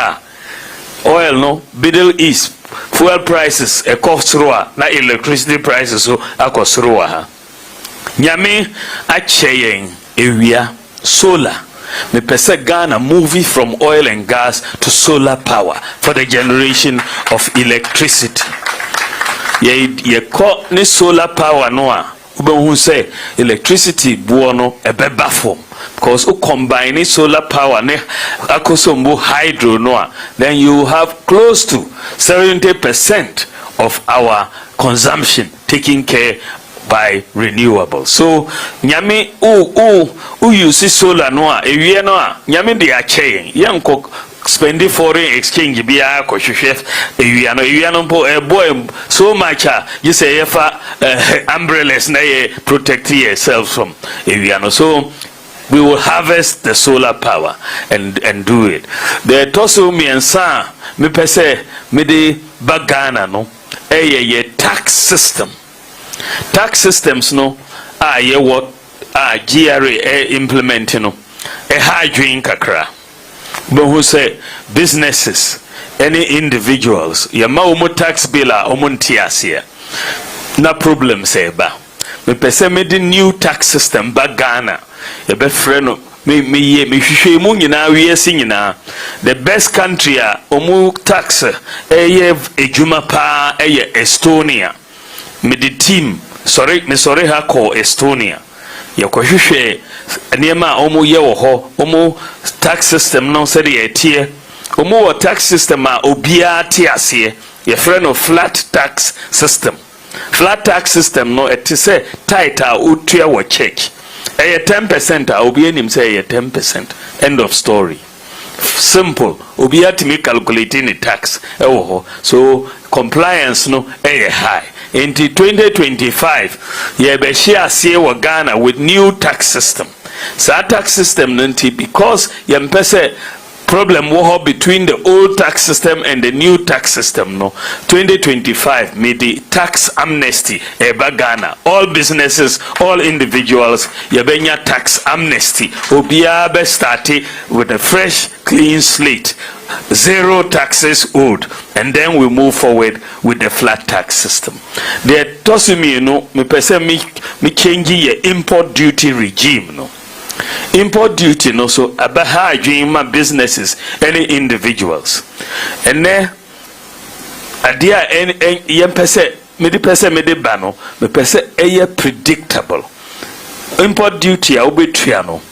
oil no Middle East fuel prices e cost roa na electricity prices so akos roa ha nyame acheyen ewia solar me pese Ghana moving from oil and gas to solar power for the generation of electricity ye call ni solar power no a who say electricity buono ebeba form because you combine solar power ne akosombo hydro no then you have close to 70% of our consumption taken care by renewable. So nyame u use solar no a ewie no a nyame de achen yanko spending foreign exchange bia ko hwehwe ewie no po boy so much you say yefa umbrellas na ye protect yourself from ewie no. So we will harvest the solar power and do it. The toso miensa me pese me de bagana no ye tax system. Tax systems no ye what GRA implementing no high drink kakra. But who say businesses, any individuals, ya ma tax bill omuntiasia. Na problem say ba. Me pese me the new tax system ba Ghana. Ya be freno me hwehwe mu nyina wiase nyina. The best country omu tax ejuma pa Estonia. Me the team sorry ha call Estonia. Ya ko hwehwe niema omu ye wo ho omu tax system no se de etie omu wo tax system obia te ase ye frɛ no flat tax system. Flat tax system no it say title utua wo check 10% obia nim say 10%, end of story. Simple obia to me calculating the tax ho so compliance no high. In 2025 ye be share see wo Ghana with new tax system. So tax system nanti because yempese problem wo between the old tax system and the new tax system no 2025 made the tax amnesty eba Ghana all businesses all individuals yebenya tax amnesty obia be start with a fresh clean slate, zero taxes owed, and then we move forward with the flat tax system. The tosimi no me pese me change ye import duty regime no. Import duty no so abaha adwin ma businesses any individuals. And there adia en yem pese me de ba no me pese eye predictable. Import duty a obetua no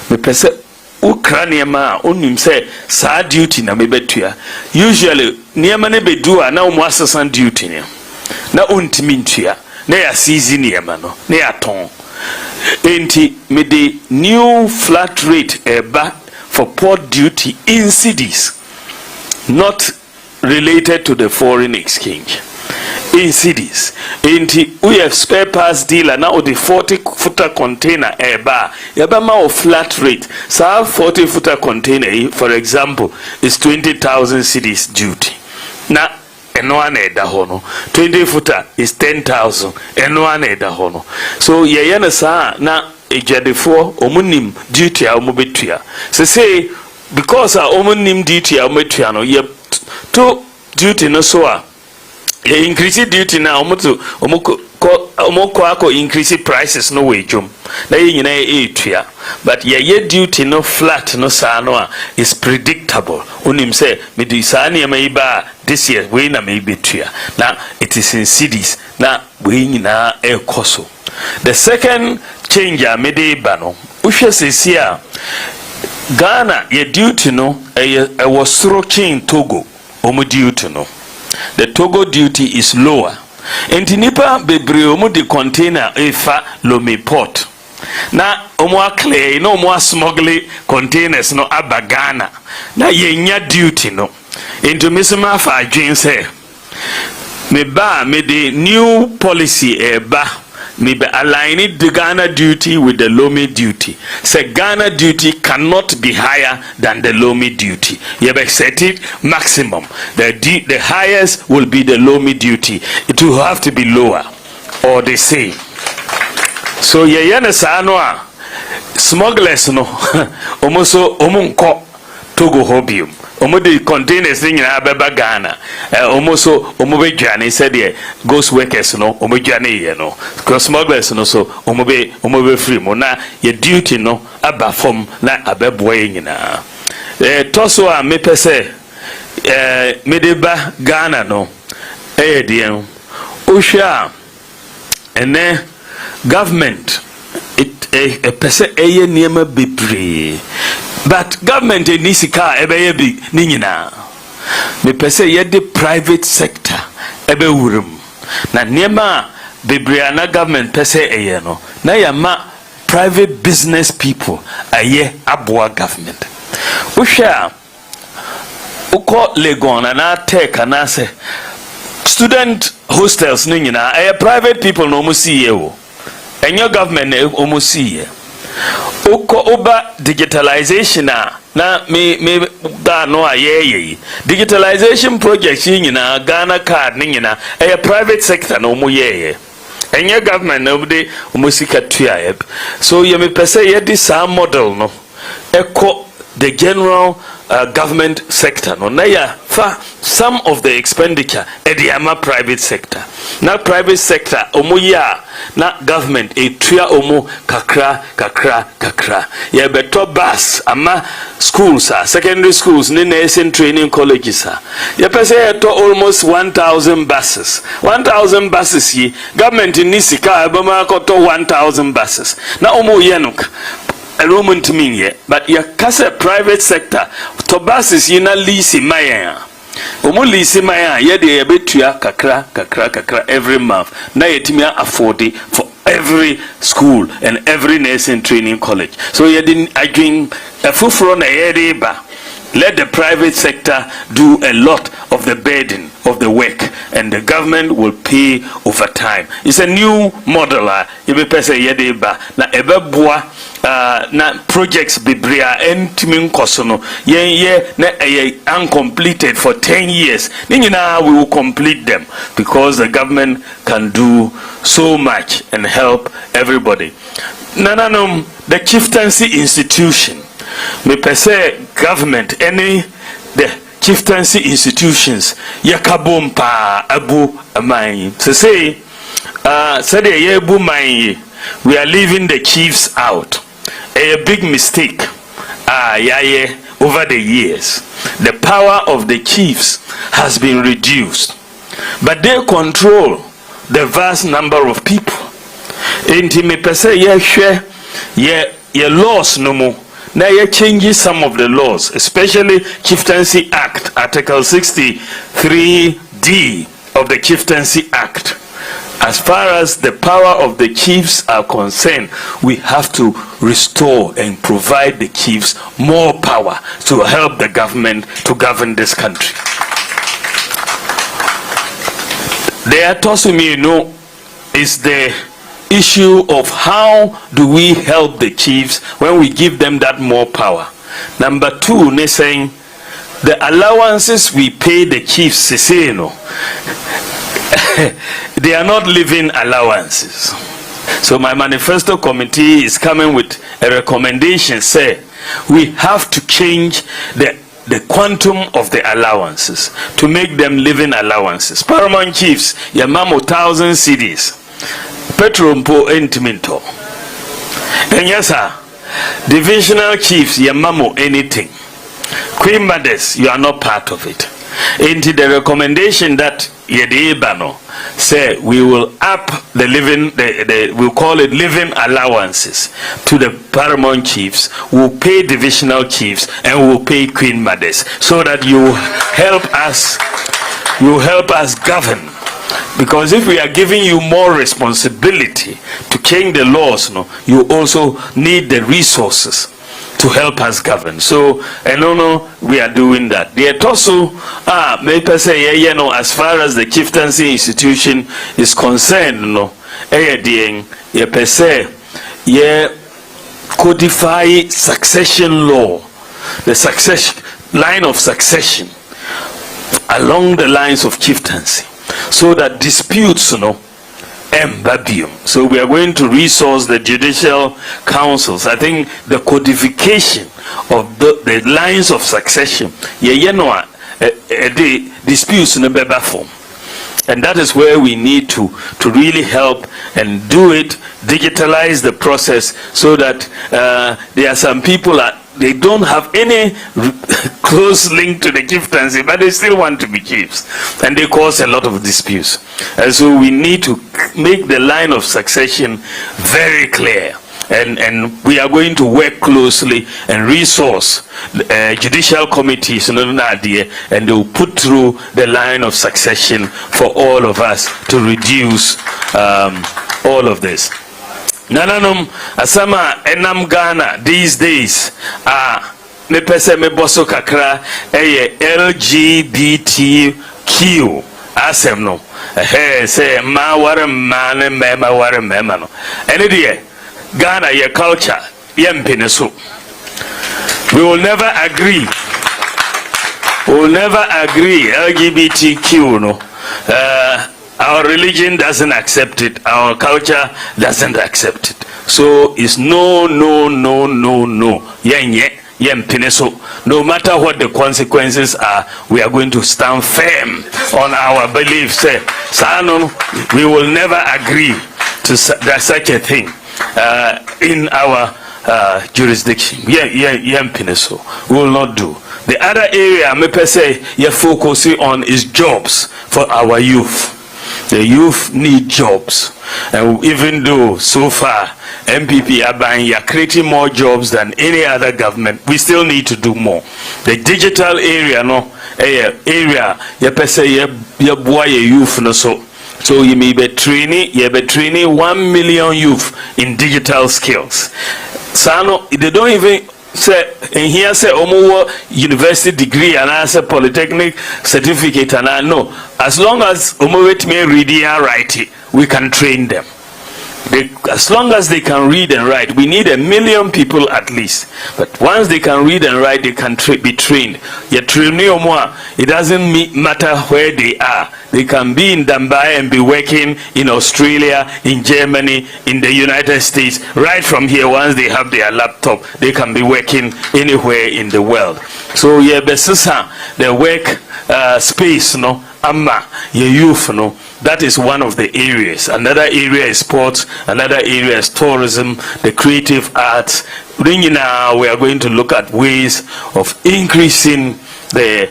me pese Ukrainiama unim say sa duty na mebetua. Usually niema ne bedu a na umu assessant duty ne. Na untimi ntua. Na ya seize niema no. Na ya ton. Enti me the new flat rate eba for port duty in cities not related to the foreign exchange. In cities, we have spare parts dealer now the 40-footer container eba ma flat rate. So 40-footer container, for example, is 20,000 cedis duty. Now, eno eda hono 20-footer is 10,000. Eno eda hono. So ye sa na ejadefo omunim duty a omubetua. So say because omunim duty a omubetua no ye to duty no so ye increase duty na omoko increase prices no wejum na ye nyina etua but ye duty no flat no sa no is predictable onim say me do sa na me ba this year we na me betua na it is in cities na we nyina ekoso. The second change me de ba no uhwe sesia Ghana ye duty no e was stroking Togo omu duty no. The Togo duty is lower. Intinipa bebre omu di container efa Lome port. Na omu akle no omu smuggle containers no aba Ghana. Na yenya duty no. Into misema fa adwin say me the new policy eba me be aligning the Ghana duty with the Lomé duty. Say Ghana duty cannot be higher than the Lomé duty. You be set it maximum. The highest will be the Lomé duty. It will have to be lower or the same. So ye yana sa no smugglers no omoso omunko Togo hobium. The containers in Ababa Ghana, almost Omobejani said, ghost workers, no, Omojani, no, because smugglers, no, so Omobe free, Mona, your duty, no, Abafom, na Ababway, na. Tosso, a mepese, Medeba Ghana, no, dear, Usha, and then government, a pese a near be pre. But government in Nisika ebe bi ninyina. Me pese ye de private sector ebe wurum. Na niema bebre na government pese eye no. Na ya ma private business people aye aboa government. Usha uko Legon na take na se student hostels ninyina aye private people no mo see ye wo. Enyo government o mo see ye. Uko uba digitalization na me da no ayeye digitalization project nyina Ghana card nyina a private sector no mo yeye enye government no de omosika tua so ye me pese ye di sa model no eko the general government sector no na ya fa some of the expenditure at the ama private sector na private sector omoya na government etua omo kakra ye beto bus ama schools secondary schools ni nursing training colleges ye pese to almost 1000 buses yi government ni sika abama ko to 1000 buses na omo ye no a Roman to me, but your casa private sector to buses in a lease maya. Lease maya, ye de a bit to ya kakra every month. Na yetimia afford it for every school and every nursing training college. So ye didn't agree a full front a ba. Let the private sector do a lot of the burden of the work, and the government will pay over time. It's a new model. You be pese ye ba na ebeboa na projects bibria entimin kosono ye na uncompleted for 10 years. Ninyina we will complete them because the government can do so much and help everybody. Nananum the chieftaincy institution. Me pese government any the chieftaincy institutions yakabom pa abu amai to say said ye abu mai we are leaving the chiefs out. A big mistake over the years. The power of the chiefs has been reduced, but they control the vast number of people. Intime pese ye share ye laws no more. Now you changes some of the laws, especially Chieftaincy Act, Article 63D of the Chieftaincy Act. As far as the power of the chiefs are concerned, we have to restore and provide the chiefs more power to help the government to govern this country. They are tossing me, is the issue of how do we help the chiefs when we give them that more power. Number two, they're saying the allowances we pay the chiefs, they are not living allowances. So my manifesto committee is coming with a recommendation, say we have to change the quantum of the allowances to make them living allowances. Paramount chiefs, yamamo 1,000 cedis. Petrompo entiminto. And yes, sir, divisional chiefs, yamamo anything. Queen mothers, you are not part of it. Into the recommendation that Yedebano say we will up the living, we'll call it living allowances to the paramount chiefs, we'll pay divisional chiefs, and we'll pay queen mothers, so that you help us govern. Because if we are giving you more responsibility to change the laws, you also need the resources to help us govern. So, we are doing that. The also, maybe say, as far as the chieftaincy institution is concerned, codify succession law, the succession line of succession along the lines of chieftaincy, so that disputes, So we are going to resource the judicial councils. I think the codification of the lines of succession, the disputes in a better form. And that is where we need to really help and do it, digitalize the process, so that there are some people that they don't have any close link to the chieftaincy, but they still want to be chiefs, and they cause a lot of disputes. And so we need to make the line of succession very clear, and we are going to work closely and resource judicial committees, and they will put through the line of succession for all of us to reduce all of this. Nananum asama enam Ghana these days me pese me boso kakra LGBTQ asem no say ma ware ma ne ma ware mema no ene de Ghana ye culture ye mpene so. We will never agree LGBTQ no. Our religion doesn't accept it. Our culture doesn't accept it. So it's no. No matter what the consequences are, we are going to stand firm on our beliefs. We will never agree to such a thing in our jurisdiction. We will not do. The other area you're focusing on is jobs for our youth. The youth need jobs, and even though so far NPP are creating more jobs than any other government, we still need to do more. The digital area, youth so you may be training 1 million youth in digital skills. So they don't even say in here say university degree and answer polytechnic certificate, and no, as long as wait me reading and writing, we can train them. As long as they can read and write, we need 1 million people at least. But once they can read and write, they can be trained. It doesn't matter where they are. They can be in Dubai and be working in Australia, in Germany, in the United States. Right from here, once they have their laptop, they can be working anywhere in the world. So the work space, youth, that is one of the areas. Another area is sports. Another area is tourism, the creative arts. Now we are going to look at ways of increasing the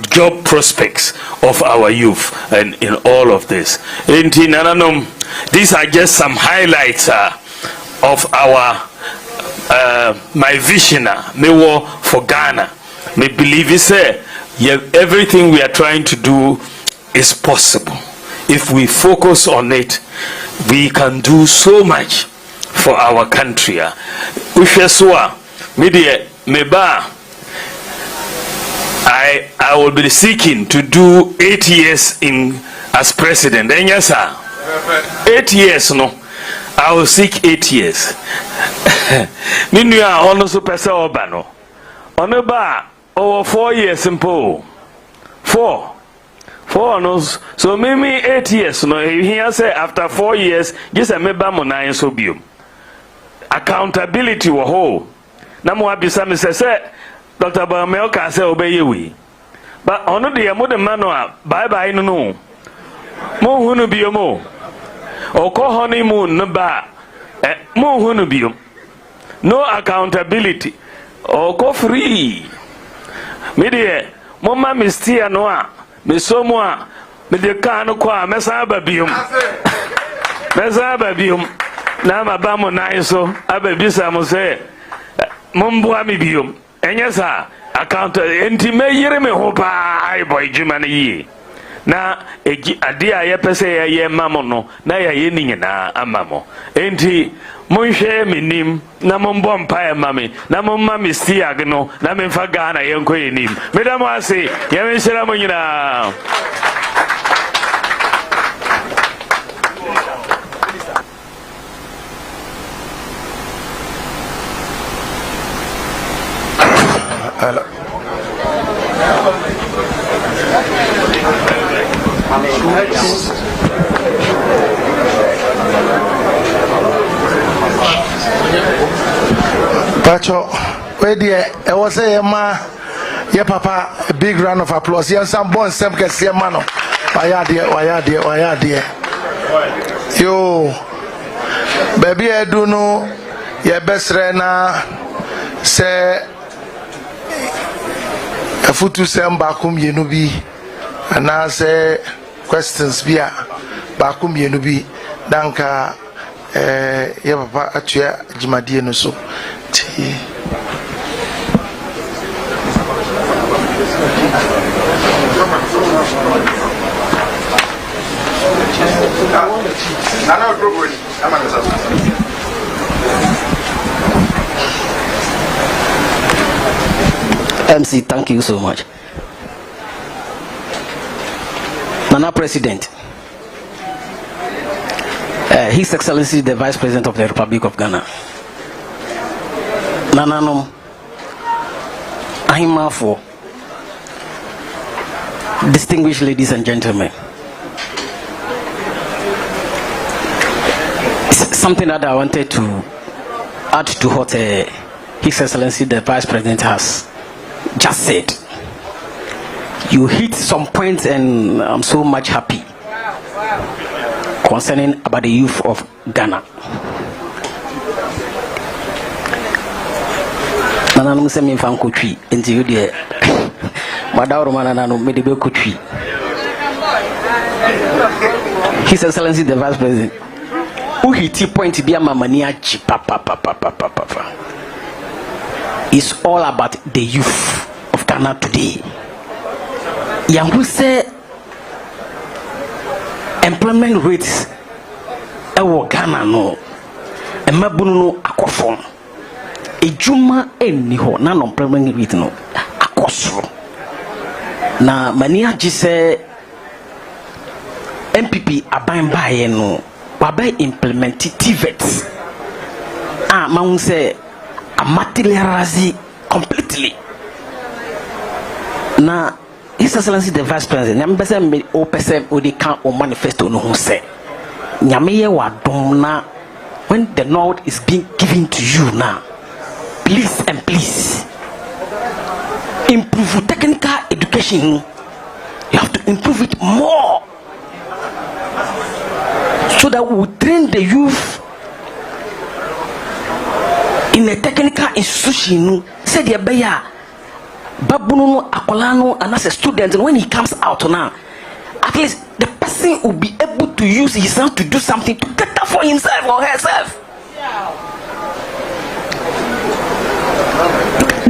job prospects of our youth, and in all of this. These are just some highlights of our my vision for Ghana. Me believe everything we are trying to do is possible. If we focus on it, we can do so much for our country. I will be seeking to do 8 years as president. 8 years, no. I will seek 8 years. Over 4 years simple. 4 knows. So maybe 8 years. No, here say after 4 years, just a member monai so biom. Accountability wa whole. Namu abisa me say Dr. Bawumia ka say obey we. But ono de mo de mano bye no. Mo hunu biom o. Oko honeymoon no ba. Mo hunu biom. No accountability. Oko free. Media mama mistia noa mesomwa media kanu kwa mesa babium na mabamo naiso ababisa mo se mombua mi bium enyesa account enti me yire me ho pa ai boy juma na yi na ade a yɛpɛ sɛ yɛyɛ ma mo no na yɛyɛ ni nyinaa ama mo enti monhwɛ menim na mombɔ mpaeɛ ma me na momma me stiag no na memfa Ghana yɛnkɔ yɛnim meda mo ase yɛmenhyira mo nyinaa. Hello. Pacho, where dear, I was a ma, yeah, papa, a big round of applause. Yes, some born some can see a man. Why are dear? Yo, baby, I do know your best rena say a foot to send bakum yenubi, and I say questions via bakum yenubi, danka. Yeah, papa, actually, Jimadi no so. MC, thank you so much. Nana President, His Excellency the Vice President of the Republic of Ghana, Nananom Ahimafo, distinguished ladies and gentlemen, something that I wanted to add to what His Excellency the Vice President has just said. You hit some points and I'm so much happy concerning about the youth of Ghana. Nananum se mi fan kotwi enti you de madawro mananano me de be kotwi. His Excellency the Vice President who hit point bi amamani achi papa. It's all about the youth of Ghana today. Yangu say employment rates ewo Ghana no emabunu no akofom ejuma enni ho na employment rate no akosoro na mani agi say NPP aban bae no wabai implementative man say materialize completely na His Excellency the Vice President nyame say me o pese o de kan o manifesto no ho say nyame ye wadom na when the nod is being given to you now, please and please improve technical education. You have to improve it more so that we train the youth in a technical institution. Say the beya babuno akolano and as a student, and when he comes out now, at least the person will be able to use his hand to do something to cater for himself or herself.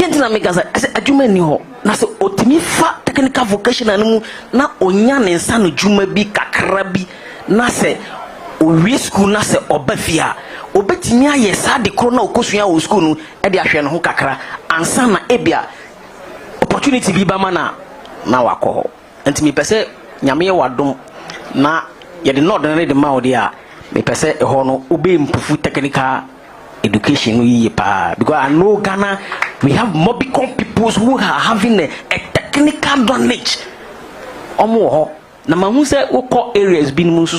I said, Ajuma ni ho na se otimi fa technical vocation anu na onya ne nsa no juma bi kakra bi na se owie school na se obafia obetimi aye sa de kro na okosua o school no e de ahwe no ho kakra ansa na ebia opportunity bi ba ma na wakọ enti mi pese nyame ye wadom na ye de not na de ma o de a mi pese e ho no obe improve technical education because I know Ghana we have mobicon people who are having a technical knowledge. Omo na mahu say oko areas bin mu so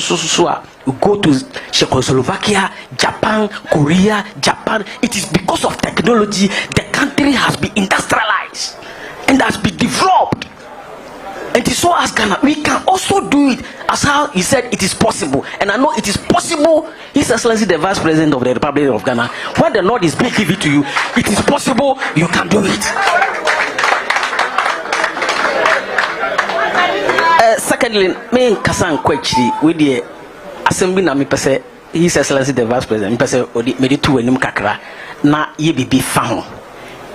you go to Czechoslovakia, Japan, Korea, Japan. It is because of technology the country has been industrialized and has been developed. And so as Ghana, we can also do it as how he said it is possible. And I know it is possible. His Excellency the Vice President of the Republic of Ghana, when the Lord is being given to you, it is possible, you can do it. Secondly, me Kasan Kwechiri with the assembly na me pese His Excellency the Vice President, me pese odi me di tu enim kakra na ye bibi fa ho.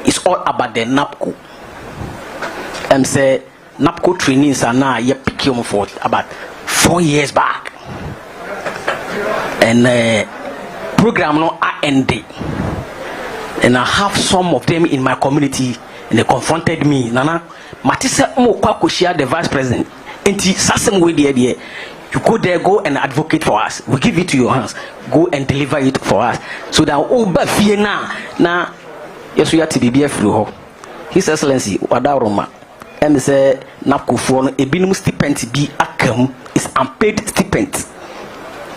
It's all about the NAPCO. Say NAPCO trainings are now you pick him for about 4 years back, and program no are ending, and I have some of them in my community, and they confronted me. Nana, Matisa mo kwa share the vice president. Enti sasem way there. You go there, go and advocate for us. We give it to your hands. Go and deliver it for us. So that Oba Fiena na yes we are to be through. His Excellency Wadaroma and say NAPCO for a minimum stipend be akam is unpaid stipend,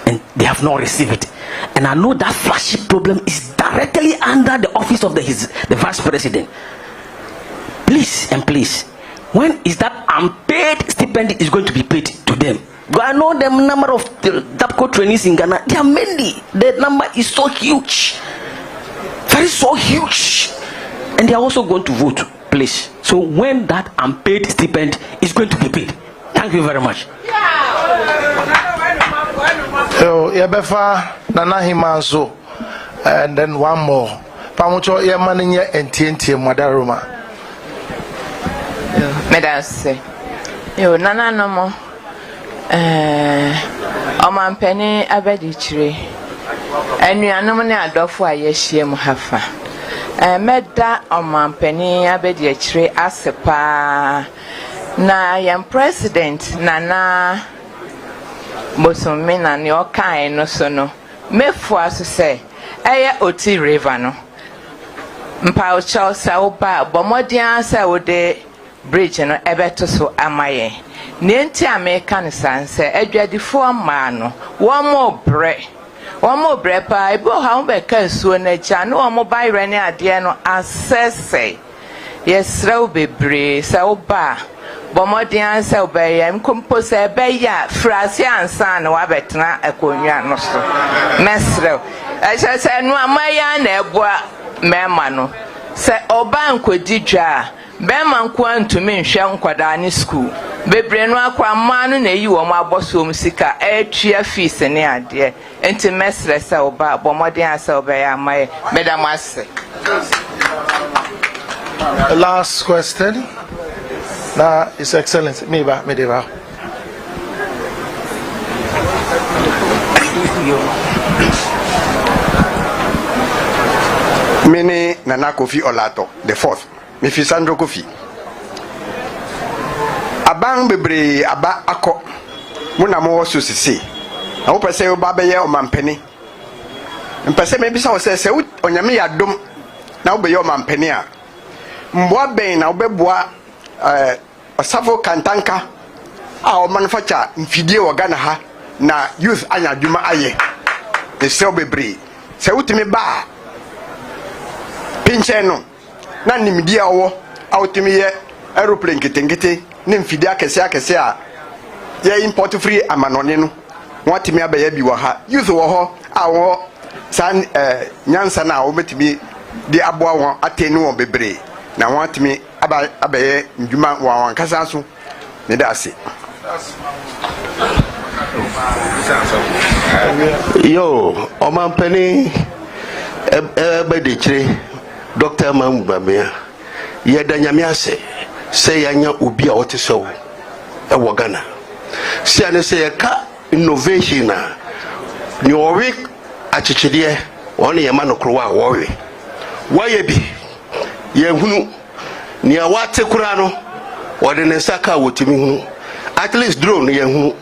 and they have not received it. And I know that flagship problem is directly under the office of the vice president. Please and please, when is that unpaid stipend is going to be paid to them? I know the number of NAPCO trainees in Ghana. They are many. The number is so huge, very so huge, and they are also going to vote. Please. So when that unpaid stipend is going to be paid, thank you very much. So Yabefa Nana Himanso, and then one more. Pamucho Yamania and TNT Madaruma. Medase. Yo Nana no more. Omampeni abedichire anuanom ne adofo ayehie mu hafa meda omampeni abedichire asepa na yam president Nana Bosomina ne okai no so no mefu aso se eye Oti River no mpa o chausa oba bomodian se wode bridge no ebeto so amaye Nenti America ne sanse adwadifo ama no wo mo bre pa ibo ha wo be ka suo na cha no wo ba ire ne ade no asese yesrew bebre se wo ba bomodian se obeyam compose ebeya frase ansa na wa betena akonwa no so mesrew se no amaya na eboa mema no se oba nkodi dwa bema nko antumi nhwe nkwada ne school bebre no akwa manu na yi wo maboso musika etua fees ne ade enti mesre se oba bomodin asa obeya amaye medamase. Last question. Now, His Excellency, Medeva. Mene Nana Kofi Olato, the fourth. Mifi Sandro Kofi. Abang bebre aba ako. Muna mo so sisi. Na wo pese wo ba beye o mampeni. Mpese me bisa wo se onyame ya dom na wo beye o mampeni a. Mboa ben na wo beboa osafo kantanka a o manufacture mfidie wo Ghana ha na youth anya dwuma aye. The sell bebre. Se wutimi ba pinche no na nimdi awo awtimi ye aeroplane ketengete ne mfidi akese a ye import free amanone no watimi abaya bi wo ha youth wo ho awo san nyansa na wo betimi di aboa won ateni won bebre na watimi abaye ndwuma won kasa so ne da ase. Yo omampani ebedechire Dr. Bawumia yeda nyame ase se yanya obi a wote so e wo Ghana se ane se ka innovation na ni owe achichide woni yema no krowa wowe waye bi ye hunu ni awate kura no wode ne saka wotimi hunu at least drone ye hunu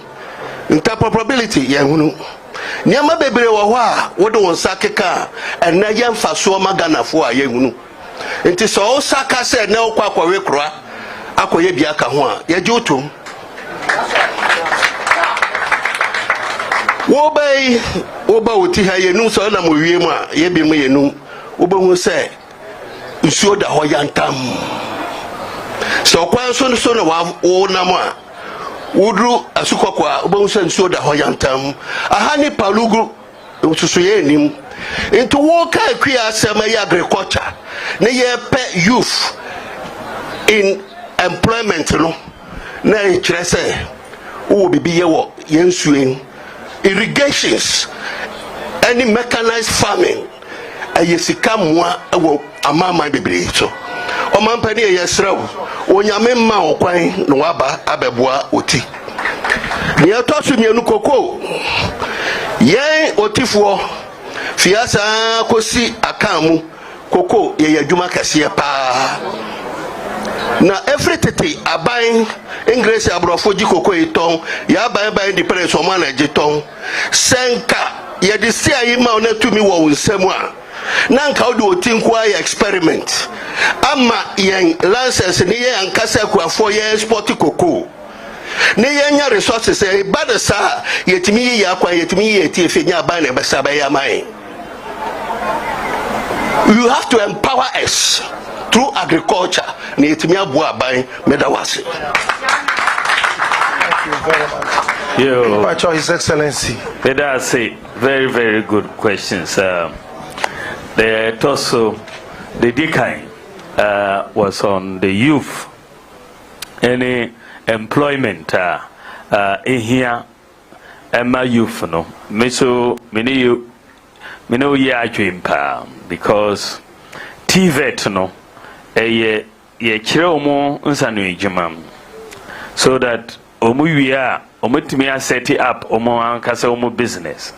interoperability ye hunu niama bebre wo ho a wode won sakeka ena ye mfaso ma Ghana fo a ye hunu nti so saka se na okwa we kura akoye bia ka ho a ye jotom wo ba oti ha ye nu so na mo wie mu a ye bi mu ye nu wo ba hu se nsuo da ho yantam so kwa so na wo na mo a wudru asukokwa obonse nsuo da ho yantam aha ni palugu susu ye nim into woka akua asema ya agriculture ne ye pe youth in employment no na e kire se wo bibi ye wo ye nsuo irrigations any mechanized farming ayesika moa ewo amama bebre so Omampani yesrew onyame ma okwan no waba abeboa oti ne atosu mienu koko yen otifo fiasa kosi akamu koko ye adwuma kase pa na everything aban English abrofo ji koko iton ya aban independence o ma na jiton senka ye de sia yi ma ona tumi wo nsemu a na nka odi otinkwa ya experiment ama yen license ni ye ankasa kuafo ye export koko ne yenya resources e bad sa yetimi ya kwa yetimi ye tie nya aban na besa ba ya mai. You have to empower us through agriculture. Ni yetimi abu aban medawase. Thank you very much. Yo, His Excellency. That's say very, very good questions. The torso, the decline was on the youth. Any employment in here, my youth, no. Me know ye dream because TVET, no, ye chiromo unsanu ijimam, so that omuya omutimia set it up omo ankasa omo business.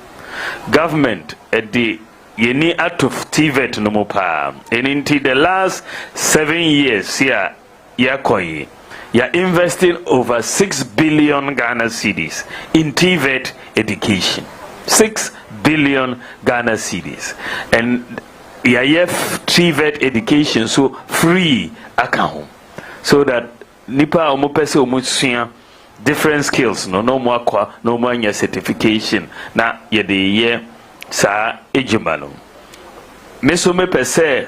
Government at the yeni out of TVET no mo pa. And into the last 7 years here, yakoyi. You're investing over 6 billion Ghana cedis in TVET education. 6 billion Ghana cedis. And you're TVET education, so free account. So that nipa omopese omusuya different skills, no more kwa, no more your certification. Na ye sa ejimano. Meso me pese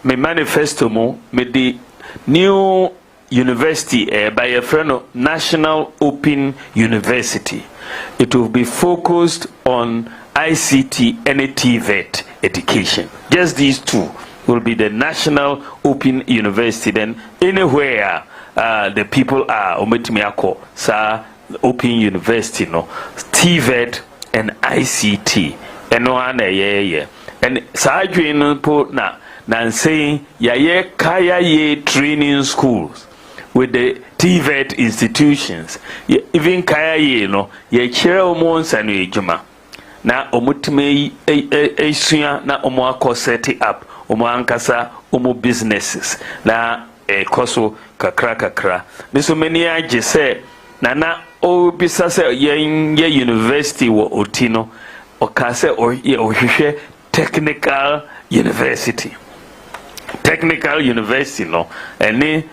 me manifesto mo me di new university by a friend of National Open University. It will be focused on ICT and TVET education. Just these two will be the National Open University. Then anywhere the people are, ometimiako sa Open University, no TVET and ICT. And no one and sa adwin po na saying yaye kaya ye training schools with the TVET institutions. Even kaya ye no ye chere omo nsanu ejuma na omutime esuya na omo akọ set up omo ankasa omo businesses na koso kakra miso many age say na o bisa say ye university wo otino o ka say o hwehwe technical university no, and it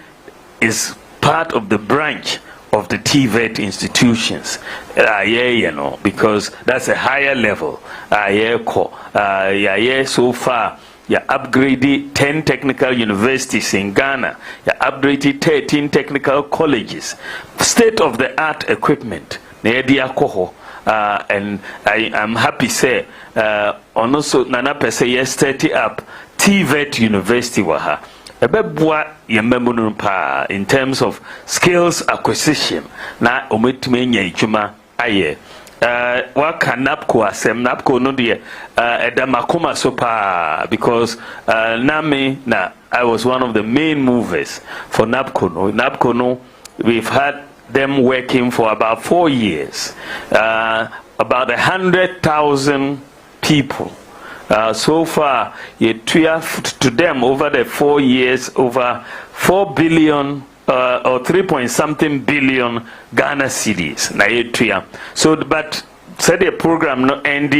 is part of the branch of the TVET institutions. You know, because that's a higher level. So far, you upgraded 10 technical universities in Ghana. You upgraded 13 technical colleges. State-of-the-art equipment. And I'm happy say also nana pese yesterday up TVET University waha ebebua yememunu pa in terms of skills acquisition na ometime nya ijuma aye waka napco asem napco no de edamakoma so pa because na I was one of the main movers for napco no we've had them working for about 4 years, about 100,000 people. So far, to them over the 4 years, over 4 billion or 3-point-something billion Ghana cedis. So, but said the program no end,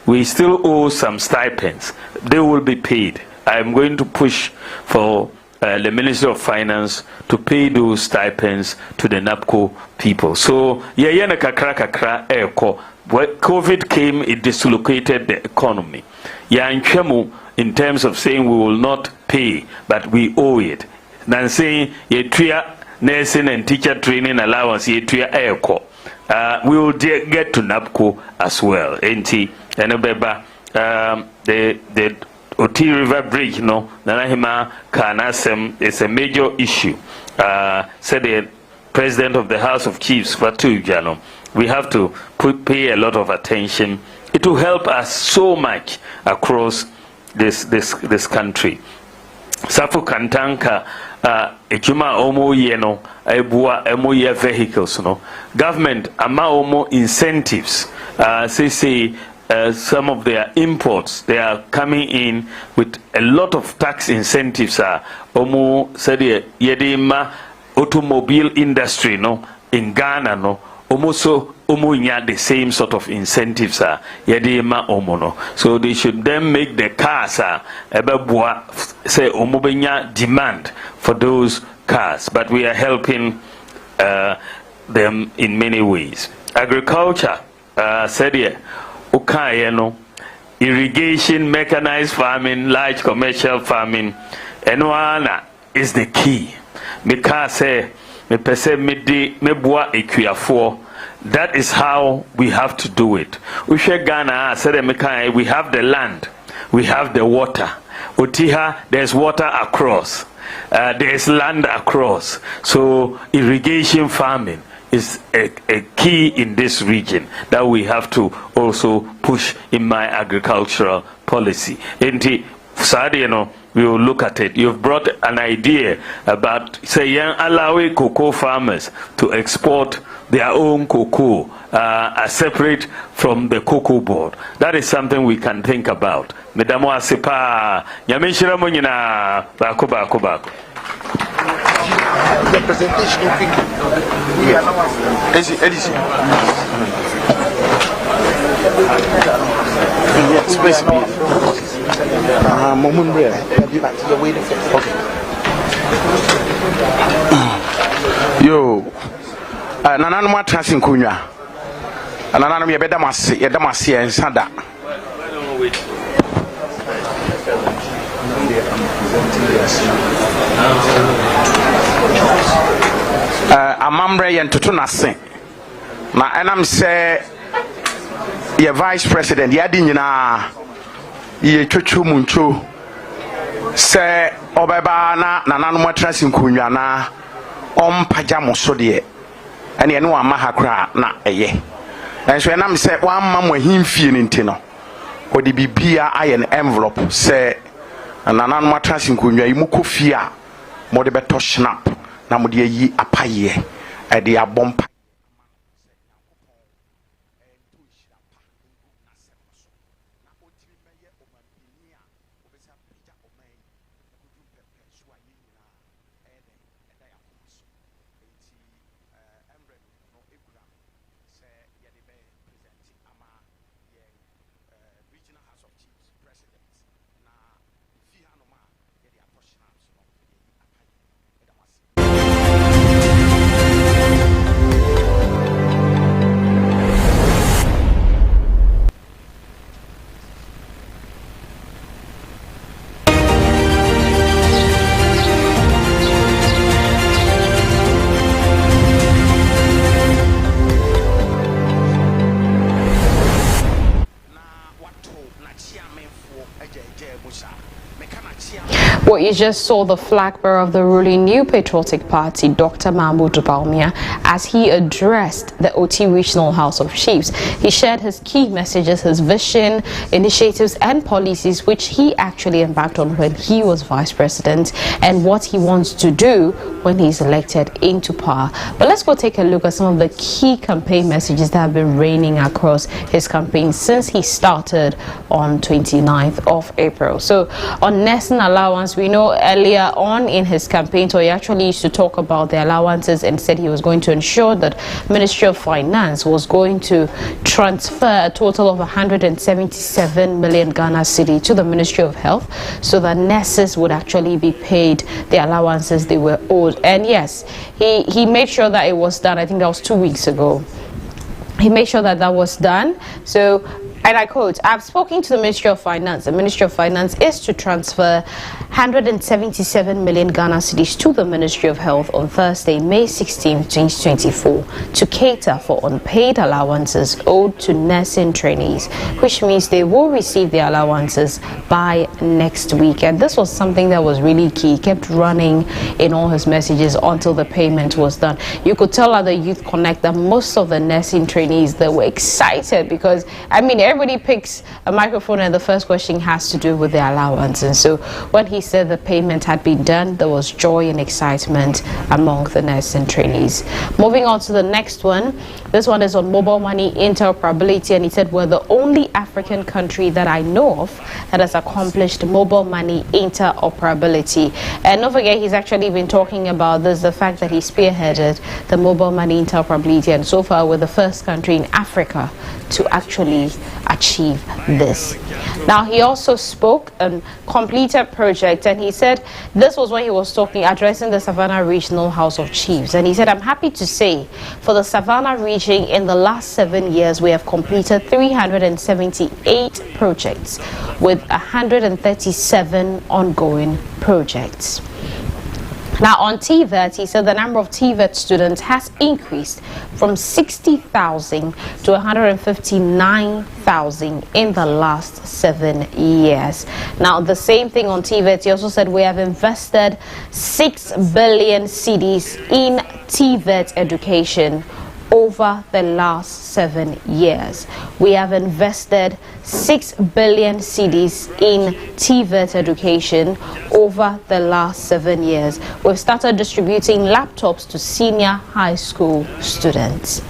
we still owe some stipends. They will be paid. I'm going to push for the Ministry of Finance to pay those stipends to the NAPCO people. So, kakra when COVID came, it dislocated the economy. In terms of saying we will not pay, but we owe it. Now saying nursing and teacher training allowance, we will get to NAPCO as well. The Oti River Bridge, no, Nanahima Kanasem is a major issue. Said the President of the House of Chiefs, Fatu Jano, we have to pay a lot of attention. It will help us so much across this country. Safu Kantanka Ejuma Omo Yeno Ebua Emo Ye vehicles no government ama Omo incentives say some of their imports they are coming in with a lot of tax incentives Omo said yedema automobile industry no in Ghana no almost the same sort of incentives yedema omono, so they should then make the cars say omobenya demand for those cars, but we are helping them in many ways. Agriculture said no irrigation, mechanized farming, large commercial farming, and one is the key because that is how we have to do it. We have the land, we have the water. Otiha, there's water across, there's land across. So irrigation farming is a key in this region that we have to also push in my agricultural policy. We will look at it. You've brought an idea about, say, allowing cocoa farmers to export their own cocoa separate from the cocoa board. That is something we can think about. Medamo asepa nyameshira monyina bako. The presentation yo nana no matrasi nkunya nana no yebeda mase ensada amambre yentoto nase na enam se ye vice president yadi nyina ye twetwu muncho se obeba na nana no matrasi nkunya na ompaja moso de ene ene wa mahakra na eye enso enam se wa amma mo ahimfie ni ntino odi bibia aye an envelope se nana no matrasi nkunya yi mukofia mo de beto snap na mo de yi apaye e de abompa Well, you just saw the flag bearer of the ruling New Patriotic Party, Dr. Bawumia, as he addressed the Oti Regional House of Chiefs. He shared his key messages, his vision, initiatives and policies which he actually embarked on when he was vice president and what he wants to do when he's elected into power. But let's go take a look at some of the key campaign messages that have been reigning across his campaign since he started on 29th of April. So on national allowance, we know earlier on in his campaign, so he actually used to talk about the allowances and said he was going to ensure that Ministry of Finance was going to transfer a total of 177 million Ghana cedi to the Ministry of Health so that nurses would actually be paid the allowances they were owed. And yes, he made sure that it was done. I think that was 2 weeks ago. He made sure that that was done. So, and I quote, I've spoken to the Ministry of Finance. The Ministry of Finance is to transfer 177 million Ghana cedis to the Ministry of Health on Thursday, May 16, 2024, to cater for unpaid allowances owed to nursing trainees, which means they will receive their allowances by next week. And this was something that was really key. He kept running in all his messages until the payment was done. You could tell at the Youth Connect that most of the nursing trainees, they were excited because, I mean, everybody picks a microphone and the first question has to do with the allowance. And so when he said the payment had been done, there was joy and excitement among the nursing trainees. Moving on to the next one. This one is on mobile money interoperability, and he said we're the only African country that I know of that has accomplished mobile money interoperability. And don't forget, he's actually been talking about this, the fact that he spearheaded the mobile money interoperability, and so far we're the first country in Africa to actually achieve this. Now, he also spoke and completed project, and he said this was when he was addressing the Savannah Regional House of Chiefs, and he said, I'm happy to say for the Savannah region in the last 7 years we have completed 378 projects with 137 ongoing projects. Now, on TVET, he said the number of TVET students has increased from 60,000 to 159,000 in the last 7 years. Now, the same thing on TVET, he also said we have invested 6 billion cedis in TVET education over the last 7 years. We have invested 6 billion cedis in TVET education over the last 7 years. We've started distributing laptops to senior high school students.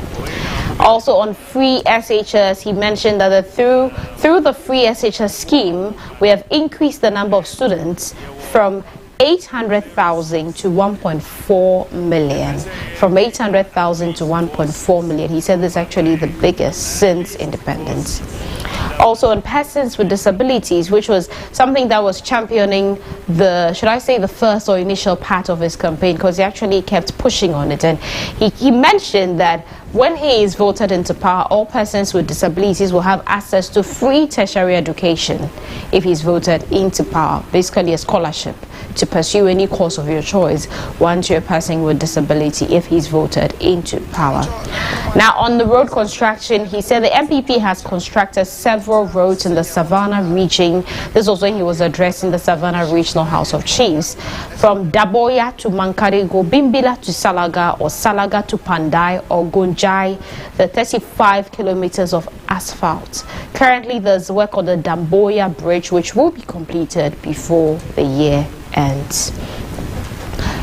Also on free SHS, he mentioned that through the free SHS scheme, we have increased the number of students from 800,000 to 1.4 million. From 800,000 to 1.4 million. He said this is actually the biggest since independence. Also on persons with disabilities, which was something that was championing the, should I say, the first or initial part of his campaign, because he actually kept pushing on it. And he mentioned that when he is voted into power, all persons with disabilities will have access to free tertiary education if he's voted into power, basically a scholarship to pursue any course of your choice once you're a person with disability if he's voted into power. Now, on the road construction, he said the NPP has constructed several roads in the Savannah region. This was when he was addressing the Savannah Regional House of Chiefs, from Daboya to Mankarigo, Bimbila to Salaga, or Salaga to Pandai or Gunjai, the 35 kilometers of asphalt. Currently, there's work on the Damboya Bridge, which will be completed before the year ends.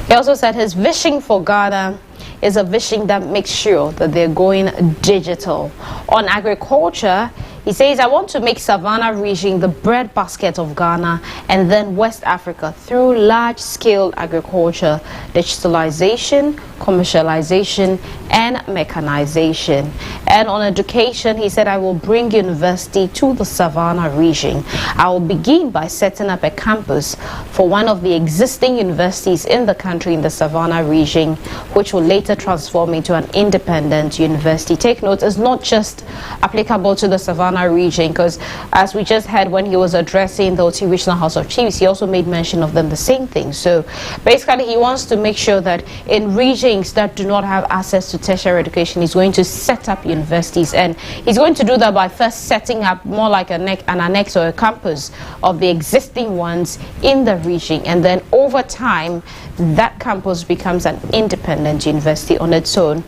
He also said his vision for Ghana is a vision that makes sure that they're going digital. On agriculture, he says, I want to make Savannah region the breadbasket of Ghana and then West Africa through large-scale agriculture, digitalization, commercialization, and mechanization. And on education, he said, I will bring university to the Savannah region. I will begin by setting up a campus for one of the existing universities in the country in the Savannah region, which will later transform into an independent university. Take note, it's not just applicable to the Savannah region, because as we just heard when he was addressing the Oti Regional House of Chiefs, he also made mention of them the same thing. So basically, he wants to make sure that in regions that do not have access to tertiary education, he's going to set up universities, and he's going to do that by first setting up more like an annex or a campus of the existing ones in the region, and then over time that campus becomes an independent university on its own.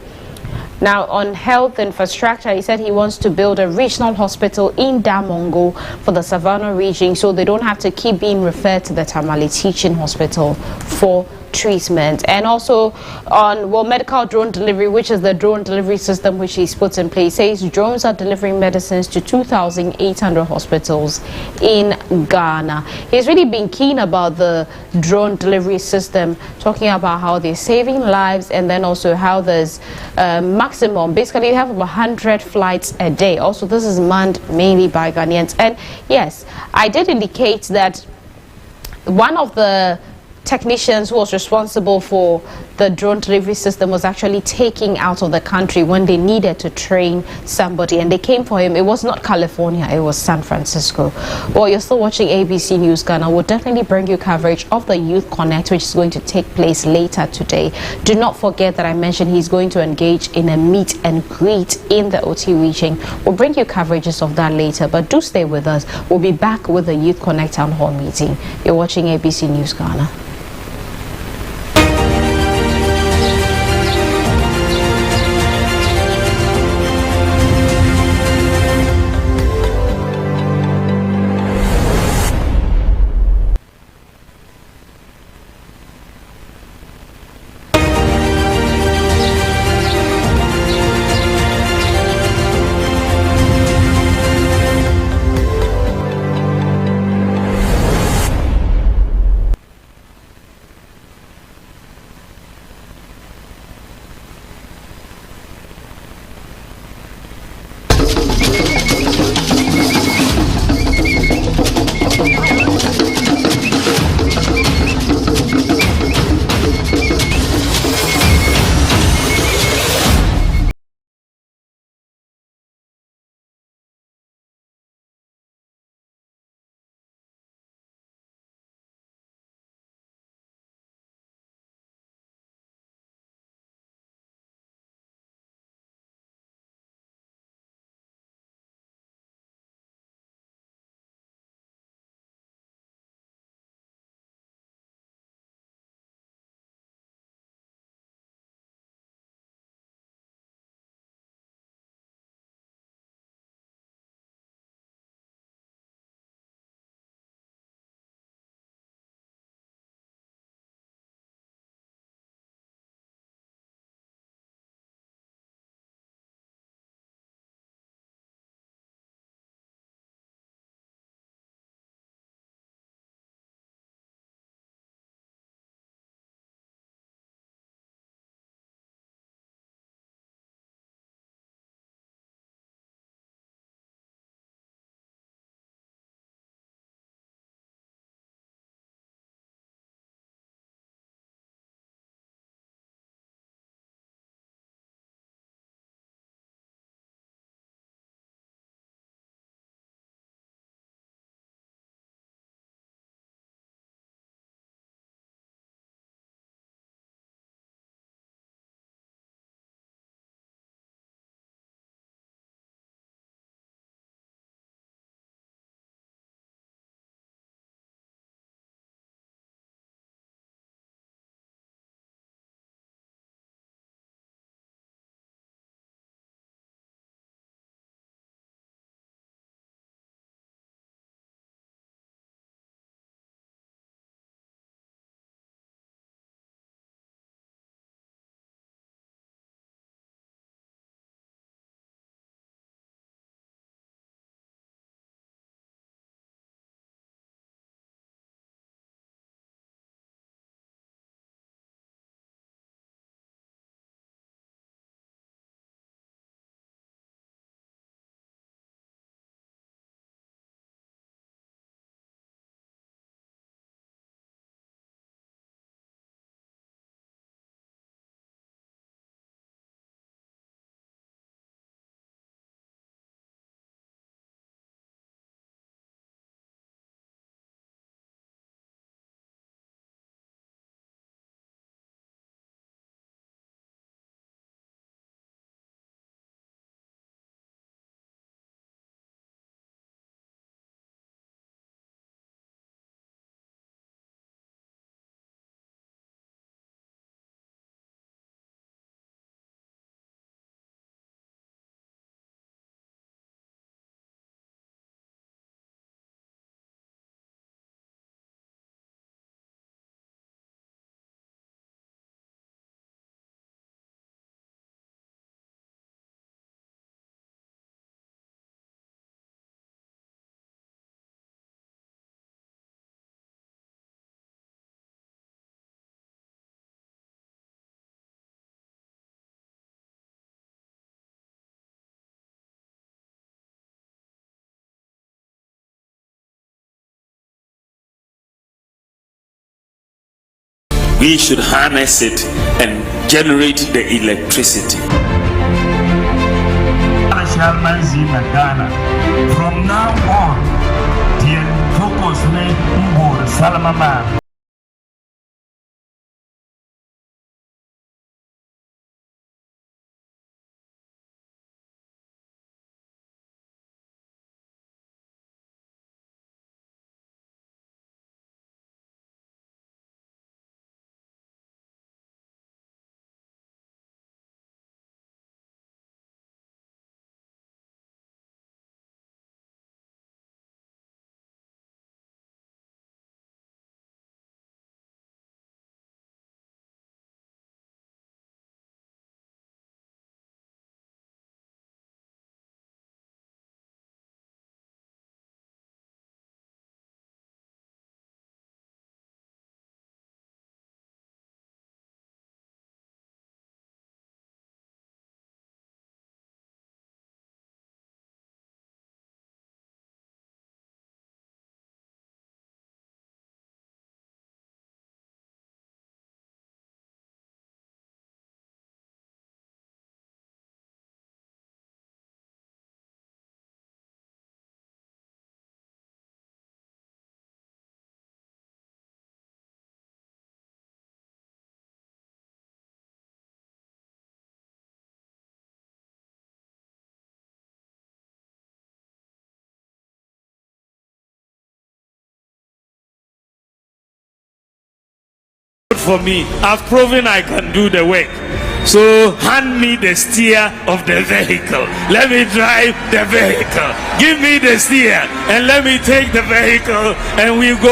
Now, on health infrastructure, he said he wants to build a regional hospital in Damongo for the Savannah region, so they don't have to keep being referred to the Tamale Teaching Hospital for treatment. And also on medical drone delivery, which is the drone delivery system which he's put in place, says drones are delivering medicines to 2,800 hospitals in Ghana. He's really been keen about the drone delivery system, talking about how they're saving lives, and then also how there's maximum, basically you have 100 flights a day. Also, this is manned mainly by Ghanaians. And yes, I did indicate that one of the technicians who was responsible for the drone delivery system was actually taking out of the country when they needed to train somebody, and they came for him. It was not California, it was San Francisco. Well, you're still watching ABC News Ghana. We'll definitely bring you coverage of the Youth Connect, which is going to take place later today. Do not forget that I mentioned he's going to engage in a meet and greet in the Oti region. We'll bring you coverages of that later, but do stay with us. We'll be back with the Youth Connect Town Hall meeting. You're watching ABC News Ghana. we should harness it and generate the electricity. From now on, the focus will be Salamama. For me, I've proven I can do the work. So hand me the steer of the vehicle. Let me drive the vehicle. Give me the steer and let me take the vehicle and we go.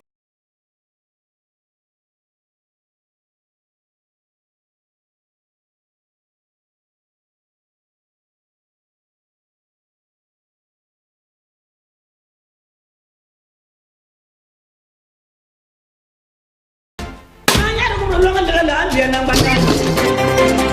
Nang